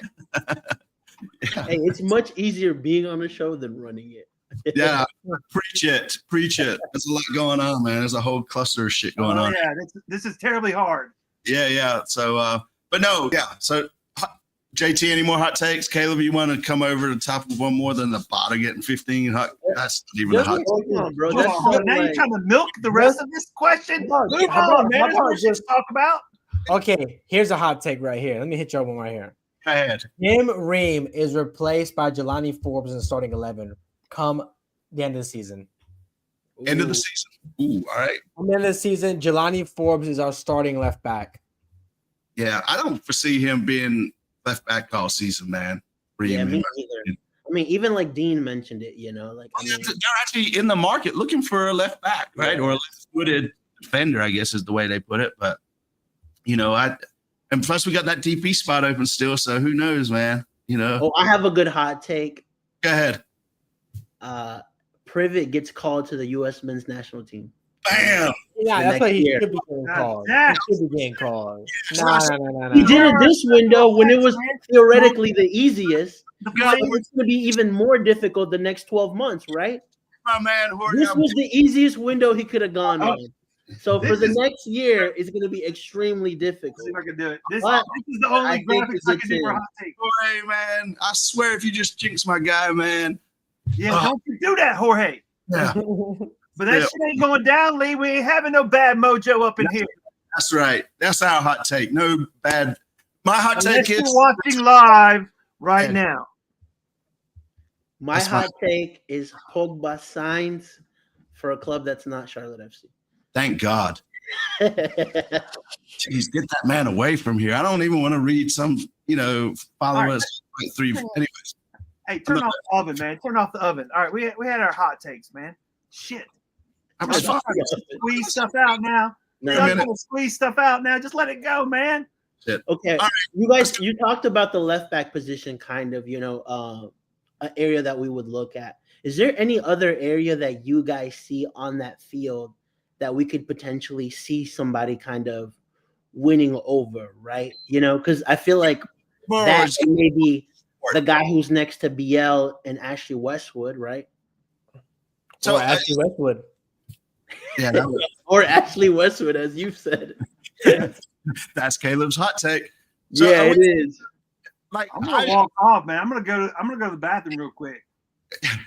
Hey, it's much easier being on the show than running it. Yeah, preach it. There's a lot going on, man. There's a whole cluster of shit going on. Yeah, this is terribly hard. Yeah. So, but no, yeah. So, JT, any more hot takes? Caleb, you want to come over to the top of one more than the bottom getting 15? That's not even a hot take. On, bro. Now you're trying to milk the rest of this question? Move on, man. That's what just talk about. Okay, here's a hot take right here. Let me hit you up one right here. Go ahead. Tim Ream is replaced by Jelani Forbes in the starting 11 come the end of the season. End of the season. Ooh, all right. Come the end of the season, Jelani Forbes is our starting left back. Yeah, I don't foresee him being left back all season, man. Yeah, me either. I mean, even like Dean mentioned it, they're actually in the market looking for a left back, right? Or a left-footed defender, I guess is the way they put it. But, and plus we got that DP spot open still, so who knows, man? Oh, I have a good hot take. Go ahead. Privet gets called to the U.S. men's national team. Bam! Yeah, that's why he should be getting called. He should be getting called. No. He did it this window when it was theoretically the easiest. But it's going to be even more difficult the next 12 months, right? My man, this was the easiest window he could have gone on. So for the next year, it's going to be extremely difficult. See if I can do it. This is the only graphics I can do for hot take. Jorge, man, I swear if you just jinx my guy, man. Yeah, don't you do that, Jorge. Yeah. But that shit ain't going down, Lee. We ain't having no bad mojo up in here. That's right. That's our hot take. No bad. My hot take is watching live right now. My hot take is Pogba signs for a club that's not Charlotte FC. Thank God. Jeez, get that man away from here. I don't even want to read some, followers. Right. 3. Anyways. Hey, turn off the oven, man. Turn off the oven. All right, we had our hot takes, man. Shit. I'm just squeeze stuff out now. Squeeze stuff out now. Just let it go, man. Shit. Okay. Right. You guys, you talked about the left back position, kind of, an area that we would look at. Is there any other area that you guys see on that field that we could potentially see somebody kind of winning over, right? Because I feel like that may be the guy who's next to BL and Ashley Westwood, right? So Ashley Westwood. Yeah, or Ashley Westwood, as you said. That's Caleb's hot take. So it is. Like I'm gonna walk off, man. I'm gonna go to the bathroom real quick.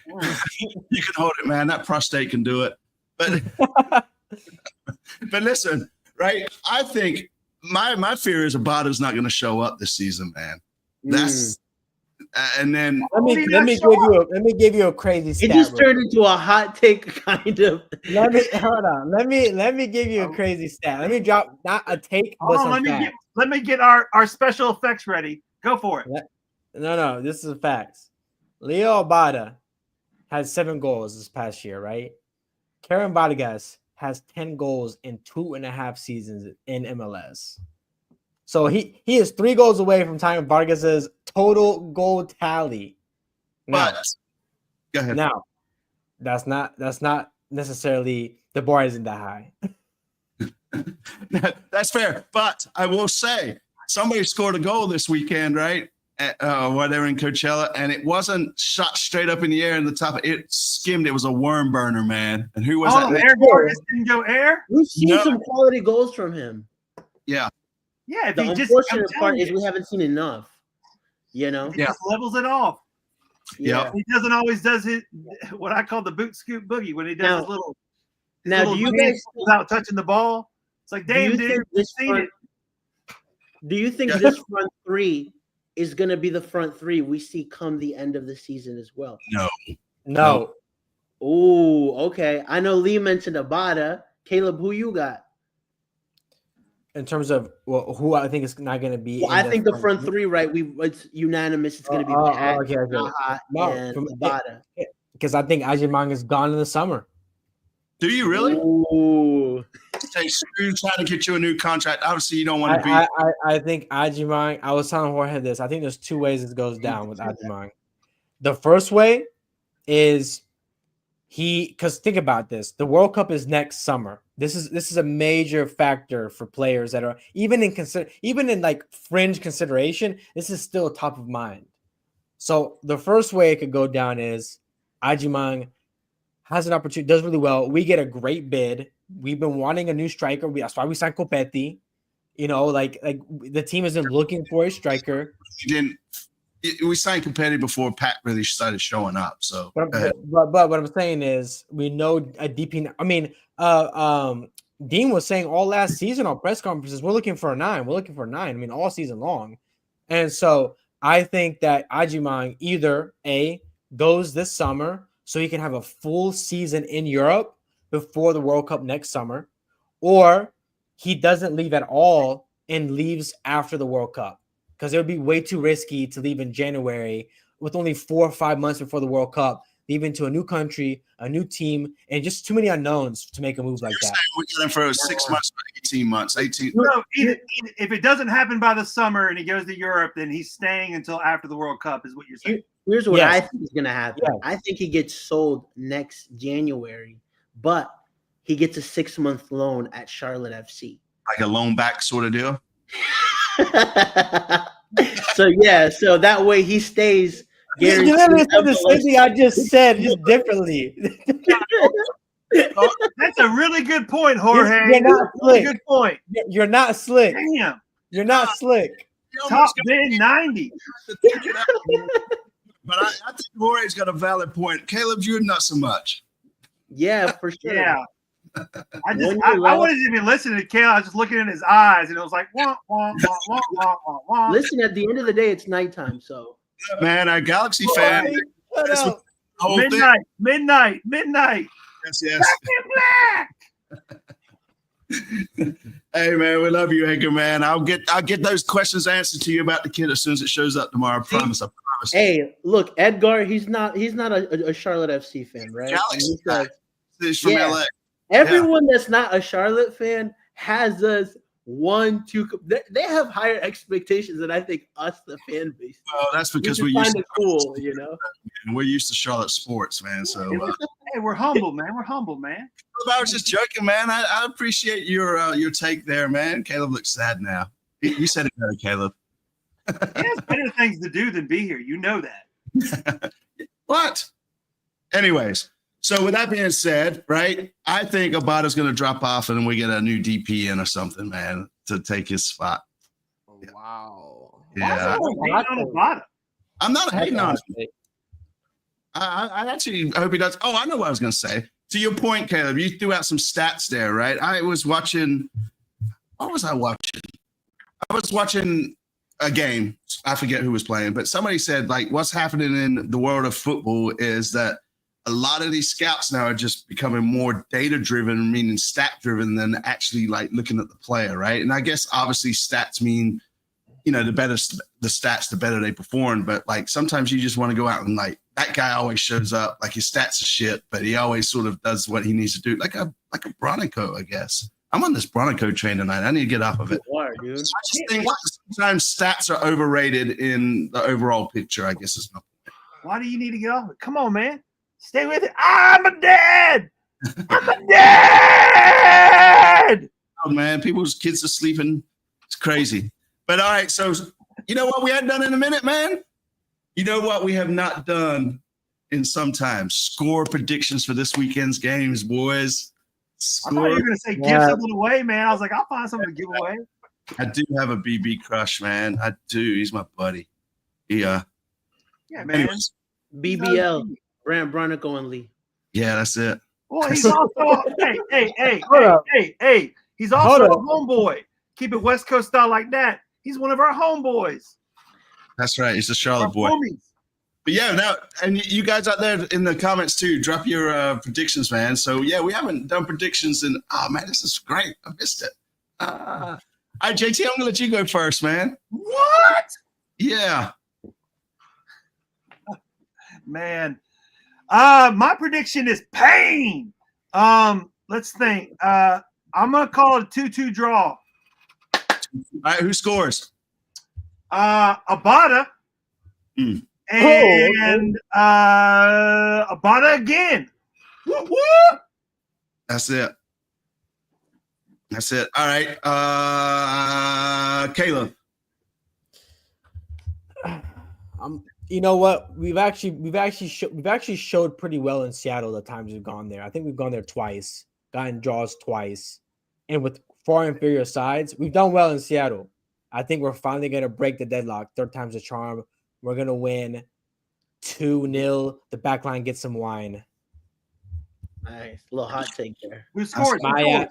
You can hold it, man. That prostate can do it. But But listen, right? I think my fear is Abada's not going to show up this season, man. That's and then let me give you a crazy stat. It just turned into a hot take kind of. Let me give you a crazy stat. Let me drop not a take, but some facts. Let me get our special effects ready. Go for it. No, this is facts. Leo Abada had 7 goals this past year, right? Karen Vargas has 10 goals in 2.5 seasons in MLS. So he is 3 goals away from tying Vargas's total goal tally. Now, go ahead. Now, that's not necessarily the bar isn't that high. That's fair, but I will say somebody scored a goal this weekend, right? While they were in Coachella, and it wasn't shot straight up in the air in the top. It skimmed. It was a worm burner, man. And who was that? Air Vargas didn't go air. We've seen some quality goals from him. Yeah. Yeah. The unfortunate part is we haven't seen enough. You know. He just levels it off. Yeah. He doesn't always does it. What I call the boot scoop boogie when he does his little. Now, do you guys without touching the ball? It's like, damn, dude. Do you think this front three is going to be the front three we see come the end of the season as well? No. Oh, okay. I know Lee mentioned Abada. Caleb, who you got? In terms of who I think is not going to be. Well, I think the front three, right? It's unanimous. It's going to be Pat, and Abada. Because I think Ajimang is gone in the summer. Do you really? Ooh. You're trying to get you a new contract. Obviously, you don't want to be. I think Ajimang. I was telling Jorge this. I think there's 2 ways it goes down with Ajimang. The first way is because think about this. The World Cup is next summer. This is a major factor for players that are even in like fringe consideration. This is still top of mind. So the first way it could go down is Ajimang has an opportunity, does really well. We get a great bid. We've been wanting a new striker. That's why we signed Copetti. You know, like the team isn't looking for a striker. We signed Copetti before Pat really started showing up. So, but what I'm saying is, we know a DP. I mean, Dean was saying all last season on press conferences, we're looking for a 9. We're looking for a 9. I mean, all season long. And so I think that Ajimang either goes this summer, so he can have a full season in Europe before the World Cup next summer, or he doesn't leave at all and leaves after the World Cup, because it would be way too risky to leave in January with only 4 or 5 months before the World Cup, leaving to a new country, a new team, and just too many unknowns to make a move like that. We got him for 6 months, 18 months, 18. No, if it doesn't happen by the summer and he goes to Europe, then he's staying until after the World Cup, is what you're saying. Here's what I think is going to happen. Yeah. I think he gets sold next January, but he gets a 6-month loan at Charlotte FC. Like a loan back sort of deal? So that way he stays. You literally said the same thing I just said, just differently. That's a really good point, Jorge. You're not slick. Good point. You're not slick. Damn. You're not slick. Top bid 90. But I think Jorge's got a valid point. Caleb, you're not so much. Yeah, for sure. Yeah. I wasn't even listening to Caleb. I was just looking in his eyes, and it was like, wah, wah, wah, wah, wah, wah, wah. Listen, at the end of the day, it's nighttime, so. Yeah, man, our Galaxy fan. Midnight. Yes. Hey, man, we love you, Edgar, man. I'll get those questions answered to you about the kid as soon as it shows up tomorrow. I promise. Hey, look, Edgar, he's not a Charlotte FC fan, right? Galaxy he's from LA. Everyone that's not a Charlotte fan has us 1, 2. They have higher expectations than I think us, the fan base. Well, that's because we're used to cool, you know. We're used to Charlotte sports, man. So hey, we're humble, man. I was just joking, man. I appreciate your take there, man. Caleb looks sad now. You said it better, Caleb. He has better things to do than be here. You know that. What? Anyways, so with that being said, right, I think Abada's going to drop off and then we get a new DP in or something, man, to take his spot. Wow. Yeah. I'm not hating on him. I actually hope he does. Oh, I know what I was going to say. to your point, Caleb, you threw out some stats there, right? I was watching. What was I watching? I was watching a game. I forget who was playing, but somebody said, like, what's happening in the world of football is that a lot of these scouts now are just becoming more data-driven, meaning stat-driven, than actually, like, looking at the player, right? And I guess, obviously, stats mean, you know, the better the stats, the better they perform. But, like, sometimes you just want to go out and, like, that guy always shows up. Like, his stats are shit, but he always sort of does what he needs to do. Like a Bronico, I guess. I'm on this Bronico train tonight. I need to get off of it. You are, dude. I just think sometimes stats are overrated in the overall picture, I guess is my point. Why do you need to get off it? Come on, man. Stay with it. I'm a dad. I'm a dad. Oh, man, people's kids are sleeping. It's crazy. But all right, so you know what we hadn't done in a minute, man? You know what we have not done in some time? Score predictions for this weekend's games, boys. I thought you were going to say give something away, man. I was like, I'll find something to give away. I do have a BB crush, man. I do. He's my buddy. Yeah, man. Anyways. BBL, Brand Bronico and Lee. Yeah, that's it. Well, he's also hey. He's also a homeboy. Keep it West Coast style like that. He's one of our homeboys. That's right. He's a Charlotte boy. Homies. But yeah, now, and you guys out there in the comments too, drop your predictions, man. So yeah, we haven't done predictions and man, this is great. I missed it. All right, JT, I'm gonna let you go first, man. What? Yeah. Man. My prediction is pain. Let's think. I'm gonna call it a 2-2 draw. All right, who scores? Abada. And Abada again. Whoop, whoop. That's it. All right. Caleb. You know what? We've actually showed pretty well in Seattle the times we've gone there. I think we've gone there twice, gotten draws twice, and with far inferior sides, we've done well in Seattle. I think we're finally gonna break the deadlock. Third time's a charm. We're gonna win 2-0. The back line gets some wine. Nice. A little hot take there. Who scores? My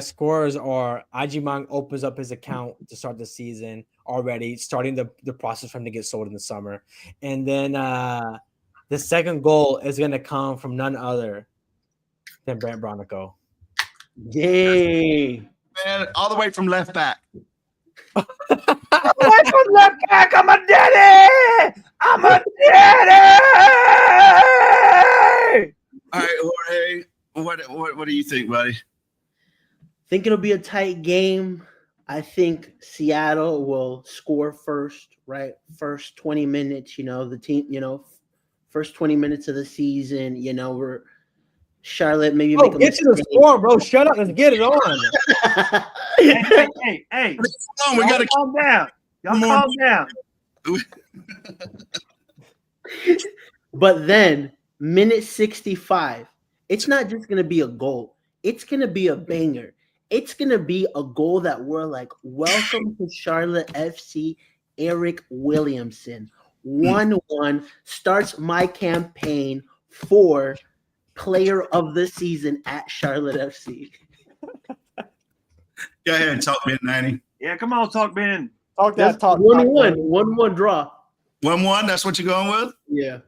scores are Ajimang opens up his account to start the season already, starting the process for him to get sold in the summer. And then the second goal is going to come from none other than Brent Bronico. Yay. Man, all the way from left back. All the way from left back. I'm a daddy. All right, Jorge, what do you think, buddy? Think it'll be a tight game. I think Seattle will score first, right? First 20 minutes, the team, first 20 minutes of the season, we're Charlotte maybe make a get to the score, bro. Shut up. Let's get it on. Hey. We got to calm down. Y'all calm down. But then minute 65, it's not just going to be a goal. It's going to be a banger. It's going to be a goal that we're like, welcome to Charlotte FC, Eric Williamson. 1-1 starts my campaign for player of the season at Charlotte FC. Go ahead and talk, Ben 90. Yeah, come on, talk, Ben. Talk that talk. 1-1. 1-1 draw. 1-1, that's what you're going with? Yeah.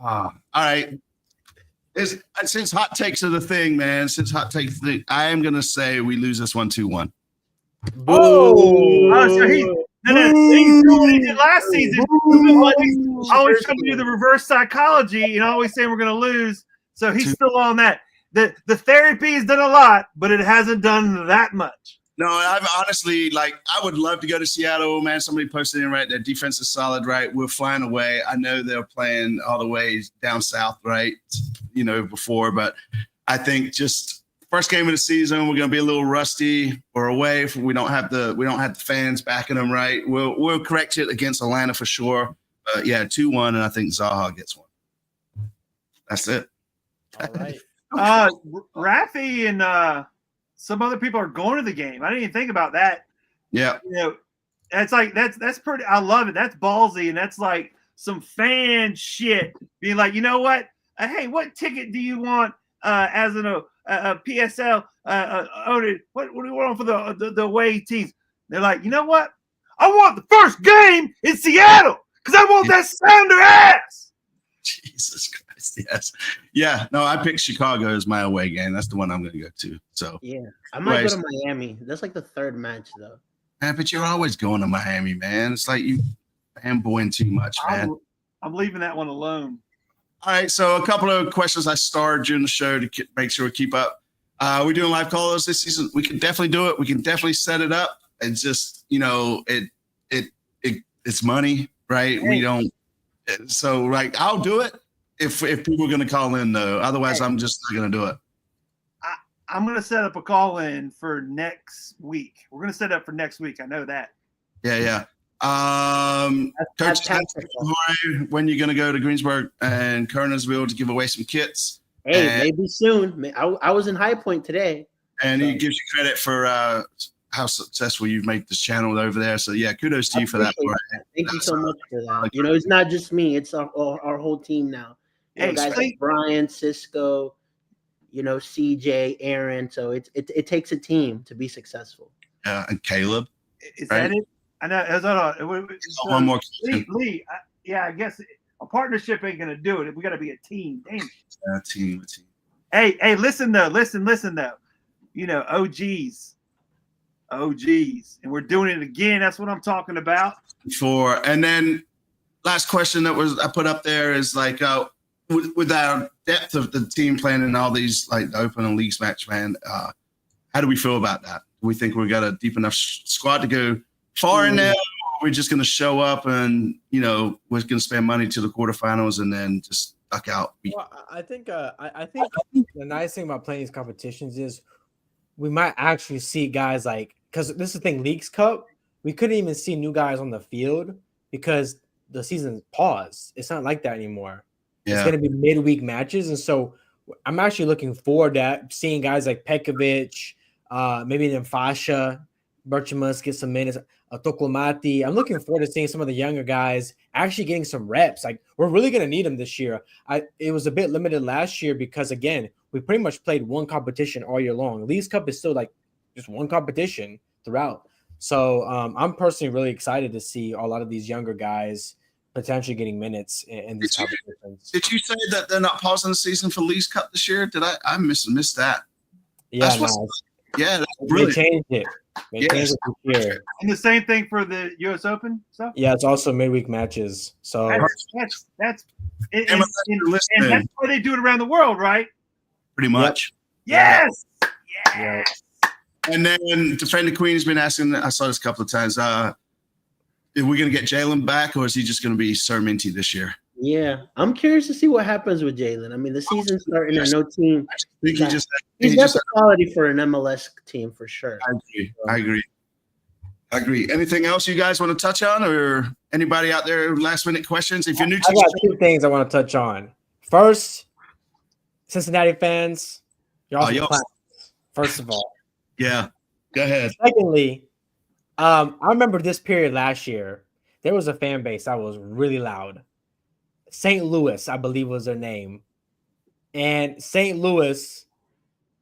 All right. Since hot takes are the thing, man, I am going to say we lose this 1-2-1. So he's doing what he did last season. Always trying to do the reverse psychology and always saying we're going to lose. So he's still on that. The therapy has done a lot, but it hasn't done that much. No, I've honestly, I would love to go to Seattle, man. Somebody posted in, right? Their defense is solid, right? We're flying away. I know they're playing all the way down south, right? Before, but I think just first game of the season, we're going to be a little rusty or away. We don't have the fans backing them, right? We'll correct it against Atlanta for sure. But yeah, 2-1, and I think Zaha gets one. That's it. All right. Rafi and some other people are going to the game. I didn't even think about that. Yeah. That's that's pretty. I love it. That's ballsy, and that's like some fan shit. Being like, you know what? Hey, what ticket do you want? as an PSL owner. What do you want for the away teams? They're like, you know what? I want the first game in Seattle because I want that Sounder ass. Jesus Christ, yes. Yeah, no, I picked Chicago as my away game. That's the one I'm going to go to. So yeah, I might go to Miami. That's like the third match, though. Man, but you're always going to Miami, man. It's like you fanboying too much, man. I'm leaving that one alone. All right, so a couple of questions I starred during the show to make sure we keep up. We're doing live call-outs this season. We can definitely do it. We can definitely set it up. It's just, it's money, right? Hey. We don't. So, like, I'll do it if people are going to call in, though. Otherwise, I'm just not going to do it. I'm going to set up a call-in for next week. We're going to set up for next week. I know that. Yeah. Coach, when you're going to go to Greensburg and Kernersville to give away some kits? Hey, maybe soon. I was in High Point today. And he gives you credit for how successful you've made this channel over there. So, yeah, kudos to you for that. Thank you so much for that. It's not just me. It's our whole team now. Guys like Brian, Cisco, CJ, Aaron. So it takes a team to be successful. Yeah, and Caleb. Is that it? I know. One more. Lee, I guess a partnership ain't gonna do it. We got to be a team. Damn. Yeah, team. Hey, listen though. OGs, and we're doing it again. That's what I'm talking about. And then last question I put up there is like, with our depth of the team playing in all these like the Open and Leagues match, man, how do we feel about that? Do we think we got a deep enough squad to go far in there? Or we're just going to show up and, we're going to spend money to the quarterfinals and then just duck out? Well, I think the nice thing about playing these competitions is we might actually see guys like, because this is the thing, Leagues Cup, we couldn't even see new guys on the field because the season's paused. It's not like that anymore. Yeah. It's going to be midweek matches. And so I'm actually looking forward to seeing guys like Pekovic, maybe then Fasha, Berchamus get some minutes, Toklomati. I'm looking forward to seeing some of the younger guys actually getting some reps. Like, we're really going to need them this year. It was a bit limited last year because, again, we pretty much played one competition all year long. Leagues Cup is still like just one competition throughout. So I'm personally really excited to see a lot of these younger guys potentially getting minutes in these competitions. Did you say that they're not pausing the season for Leagues Cup this year? Did I missed that? Yeah, that's brilliant. They changed it. They changed it this year. And the same thing for the U.S. Open stuff? Yeah, it's also midweek matches. So that's and that's why they do it around the world, right? Pretty much. Yes. And then Defender Queen has been asking, I saw this a couple of times, are we going to get Jalen back, or is he just going to be Sir Minty this year? Yeah, I'm curious to see what happens with Jalen. I mean, the season's starting and no team. He's got the quality for an MLS team for sure. I agree. Anything else you guys want to touch on, or anybody out there last minute questions? If you're new to I got two things I want to touch on. First, Cincinnati fans, you're awesome class, first of all. Yeah, go ahead. Secondly, I remember this period last year. There was a fan base that was really loud. St. Louis, I believe, was their name. And St. Louis,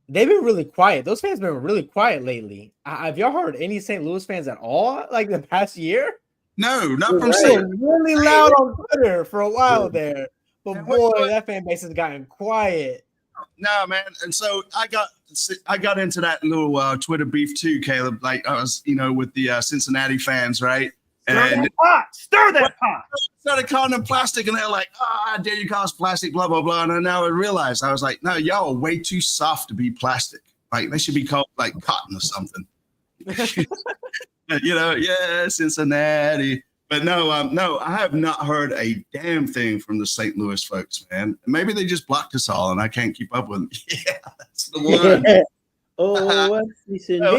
they've been really quiet. Those fans have been really quiet lately. Have y'all heard any St. Louis fans at all, like the past year? No, not from St. Louis. Really loud on Twitter for a while there. But boy, that fan base has gotten quiet. No, man. And so I got into that little Twitter beef too, Caleb. Like I was, with the Cincinnati fans, right? Stir that pot. Started calling them plastic, and they're like, "I dare you call us plastic?" Blah blah blah. And now I realized, I was like, "No, y'all are way too soft to be plastic. Like they should be called like cotton or something." Cincinnati. But no, I have not heard a damn thing from the St. Louis folks, man. Maybe they just blocked us all, and I can't keep up with them. Yeah, that's the one. These are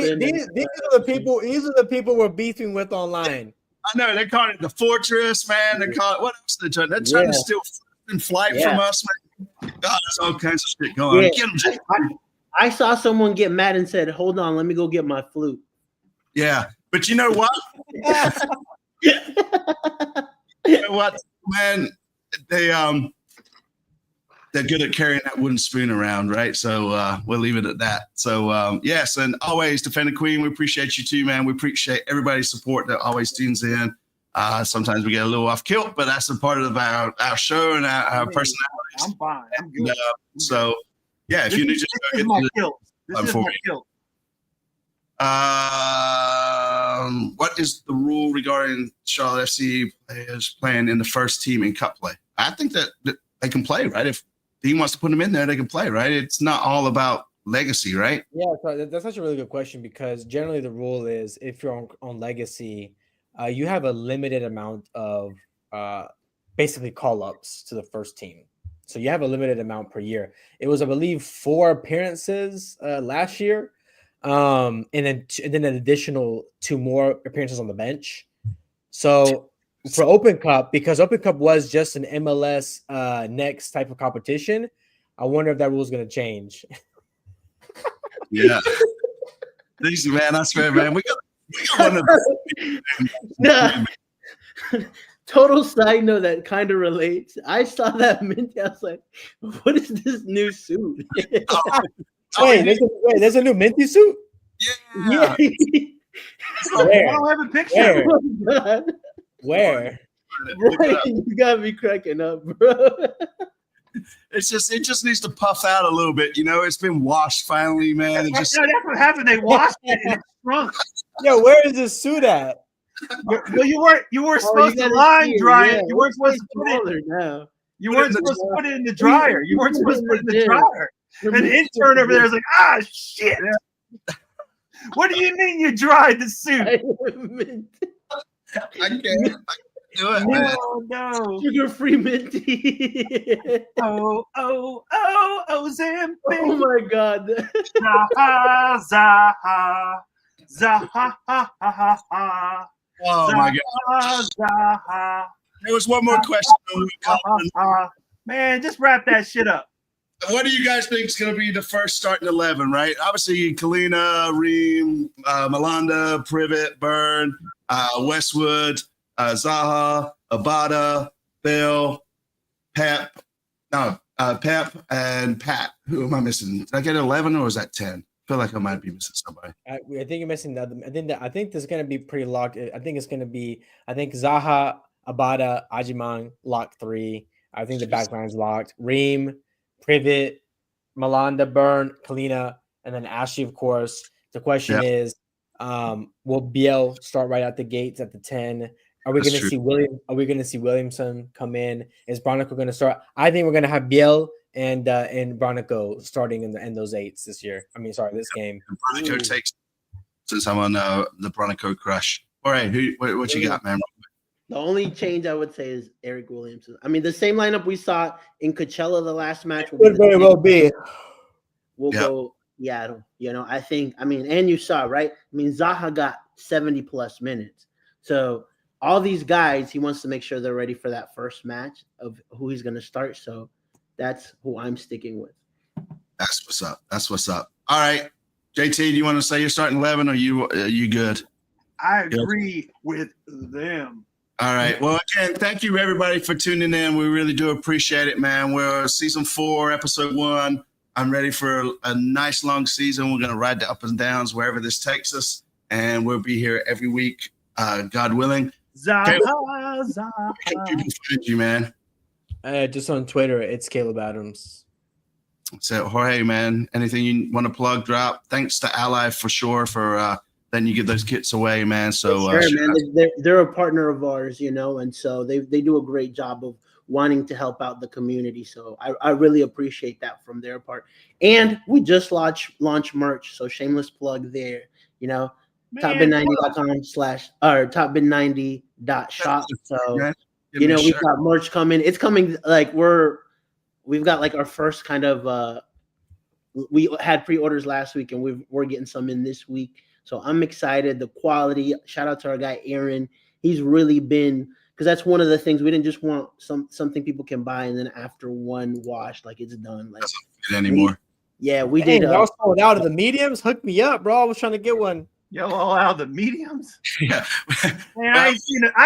the people. These are the people we're beefing with online. I know they're calling it the fortress, man. They call it what else? They're trying to steal flight from us, man. God, there's all kinds of shit going on. Get them. I saw someone get mad and said, "Hold on, let me go get my flute." Yeah, but you know what? You know what, man? They they're good at carrying that wooden spoon around, right? So we'll leave it at that. So yes, and always Defender Queen, we appreciate you too, man. We appreciate everybody's support that always tunes in. Sometimes we get a little off kilt, but that's a part of our show and our personalities. I'm fine. I'm good. So yeah, if you need to this is my kilt. This is my kilt. What is the rule regarding Charlotte FC players playing in the first team in cup play? I think that they can play, right? If the team wants to put them in there, they can play, right? It's not all about legacy, right? Yeah, so that's actually a really good question because generally the rule is if you're on legacy, you have a limited amount of basically call-ups to the first team. So you have a limited amount per year. It was, I believe, 4 appearances last year. And then an additional 2 more appearances on the bench. So for Open Cup, because Open Cup was just an MLS next type of competition, I wonder if that rule is going to change. Yeah, these man, I swear, man, we got one of the total side note that kind of relates. I saw that Minty. I was like, "What is this new suit?" Wait, there's a new Minty suit? Yeah. Where? I don't have a picture. Where? Brian, you got me cracking up, bro. It just needs to puff out a little bit. You know, it's been washed finally, man. It just... that's what happened. They washed it and it shrunk. Yo, where is this suit at? Well, you weren't supposed to line dry it. You weren't supposed to put it. You weren't supposed to put it in the dryer. You weren't supposed to put it in the dryer. An intern over there is like, shit. What do you mean you dried the suit? I can't do it. No. Sugar-free Minty. Zambi. Oh my God. Zaha. Oh my God. There was one more question. Man, just wrap that shit up. What do you guys think is going to be the first starting 11, right? Obviously, Kalina, Reem, Malanda, Privet, Byrne, Westwood, Zaha, Abada, Bill, Pep, and Pat. Who am I missing? Did I get 11 or is that 10? I feel like I might be missing somebody. I think you're missing the other. I think this is going to be pretty locked. I think it's going to be, Zaha, Abada, Ajiman, locked 3. I think the back line's locked. Reem, Privet, Malanda, Byrne, Kalina, and then Ashley, of course. The question is, will Biel start right out the gates at the 10? Are we going to see Williamson come in? Is Bronico going to start? I think we're going to have Biel and Bronico starting in those 8s this year. This game. Bronico takes, since I'm on the Bronico crush. All right, what you got, man? The only change I would say is Eric Williamson. The same lineup we saw in Coachella the last match could very well be. We'll go Seattle. I think. And you saw, right? Zaha got 70 plus minutes. So all these guys, he wants to make sure they're ready for that first match of who he's going to start. So that's who I'm sticking with. That's what's up. All right, JT, do you want to say you're starting 11 or are you good? I agree with them. All right. Well, again, thank you, everybody, for tuning in. We really do appreciate it, man. We're season 4, episode 1. I'm ready for a nice long season. We're going to ride the ups and downs wherever this takes us, and we'll be here every week, God willing. Zaha. People find you, man. Just on Twitter, it's Caleb Adams. So, Jorge, man, anything you want to plug, drop? Thanks to Ally for sure for then you get those kits away, man. So man, they're a partner of ours, and so they do a great job of wanting to help out the community. So I really appreciate that from their part. And we just launched merch, so shameless plug there. Topbid90.com/ or topbid90.shop. So we've got merch coming. It's coming we've got our first kind of we had pre-orders last week and we're getting some in this week. So I'm excited. The quality, shout out to our guy, Aaron. He's really been, because that's one of the things, we didn't just want something people can buy and then after one wash, it's done. Doesn't fit anymore. We did. Y'all sold out of the mediums? Hook me up, bro. I was trying to get one. Y'all all out of the mediums? Yeah. Man, I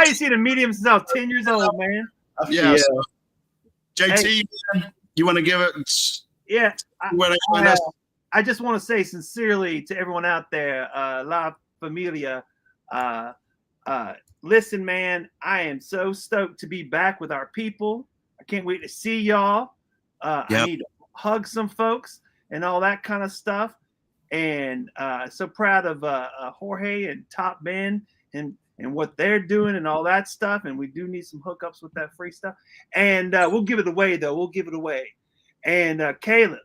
ain't seen a medium since I was 10 years old, man. Yeah. So, JT, You want to give it? Yeah. I just want to say sincerely to everyone out there, La Familia, listen, man, I am so stoked to be back with our people. I can't wait to see y'all. I need to hug some folks and all that kind of stuff. And so proud of Jorge and Top Ben and what they're doing and all that stuff. And we do need some hookups with that free stuff. And we'll give it away, though. We'll give it away. And Caleb,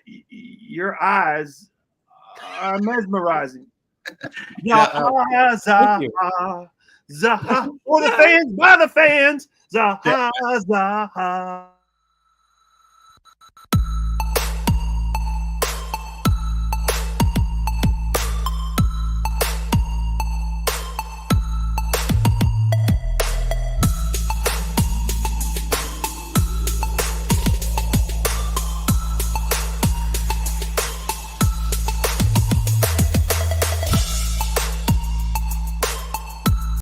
your eyes are mesmerizing. Zaha, for the fans, by the fans. Zaha, Zaha.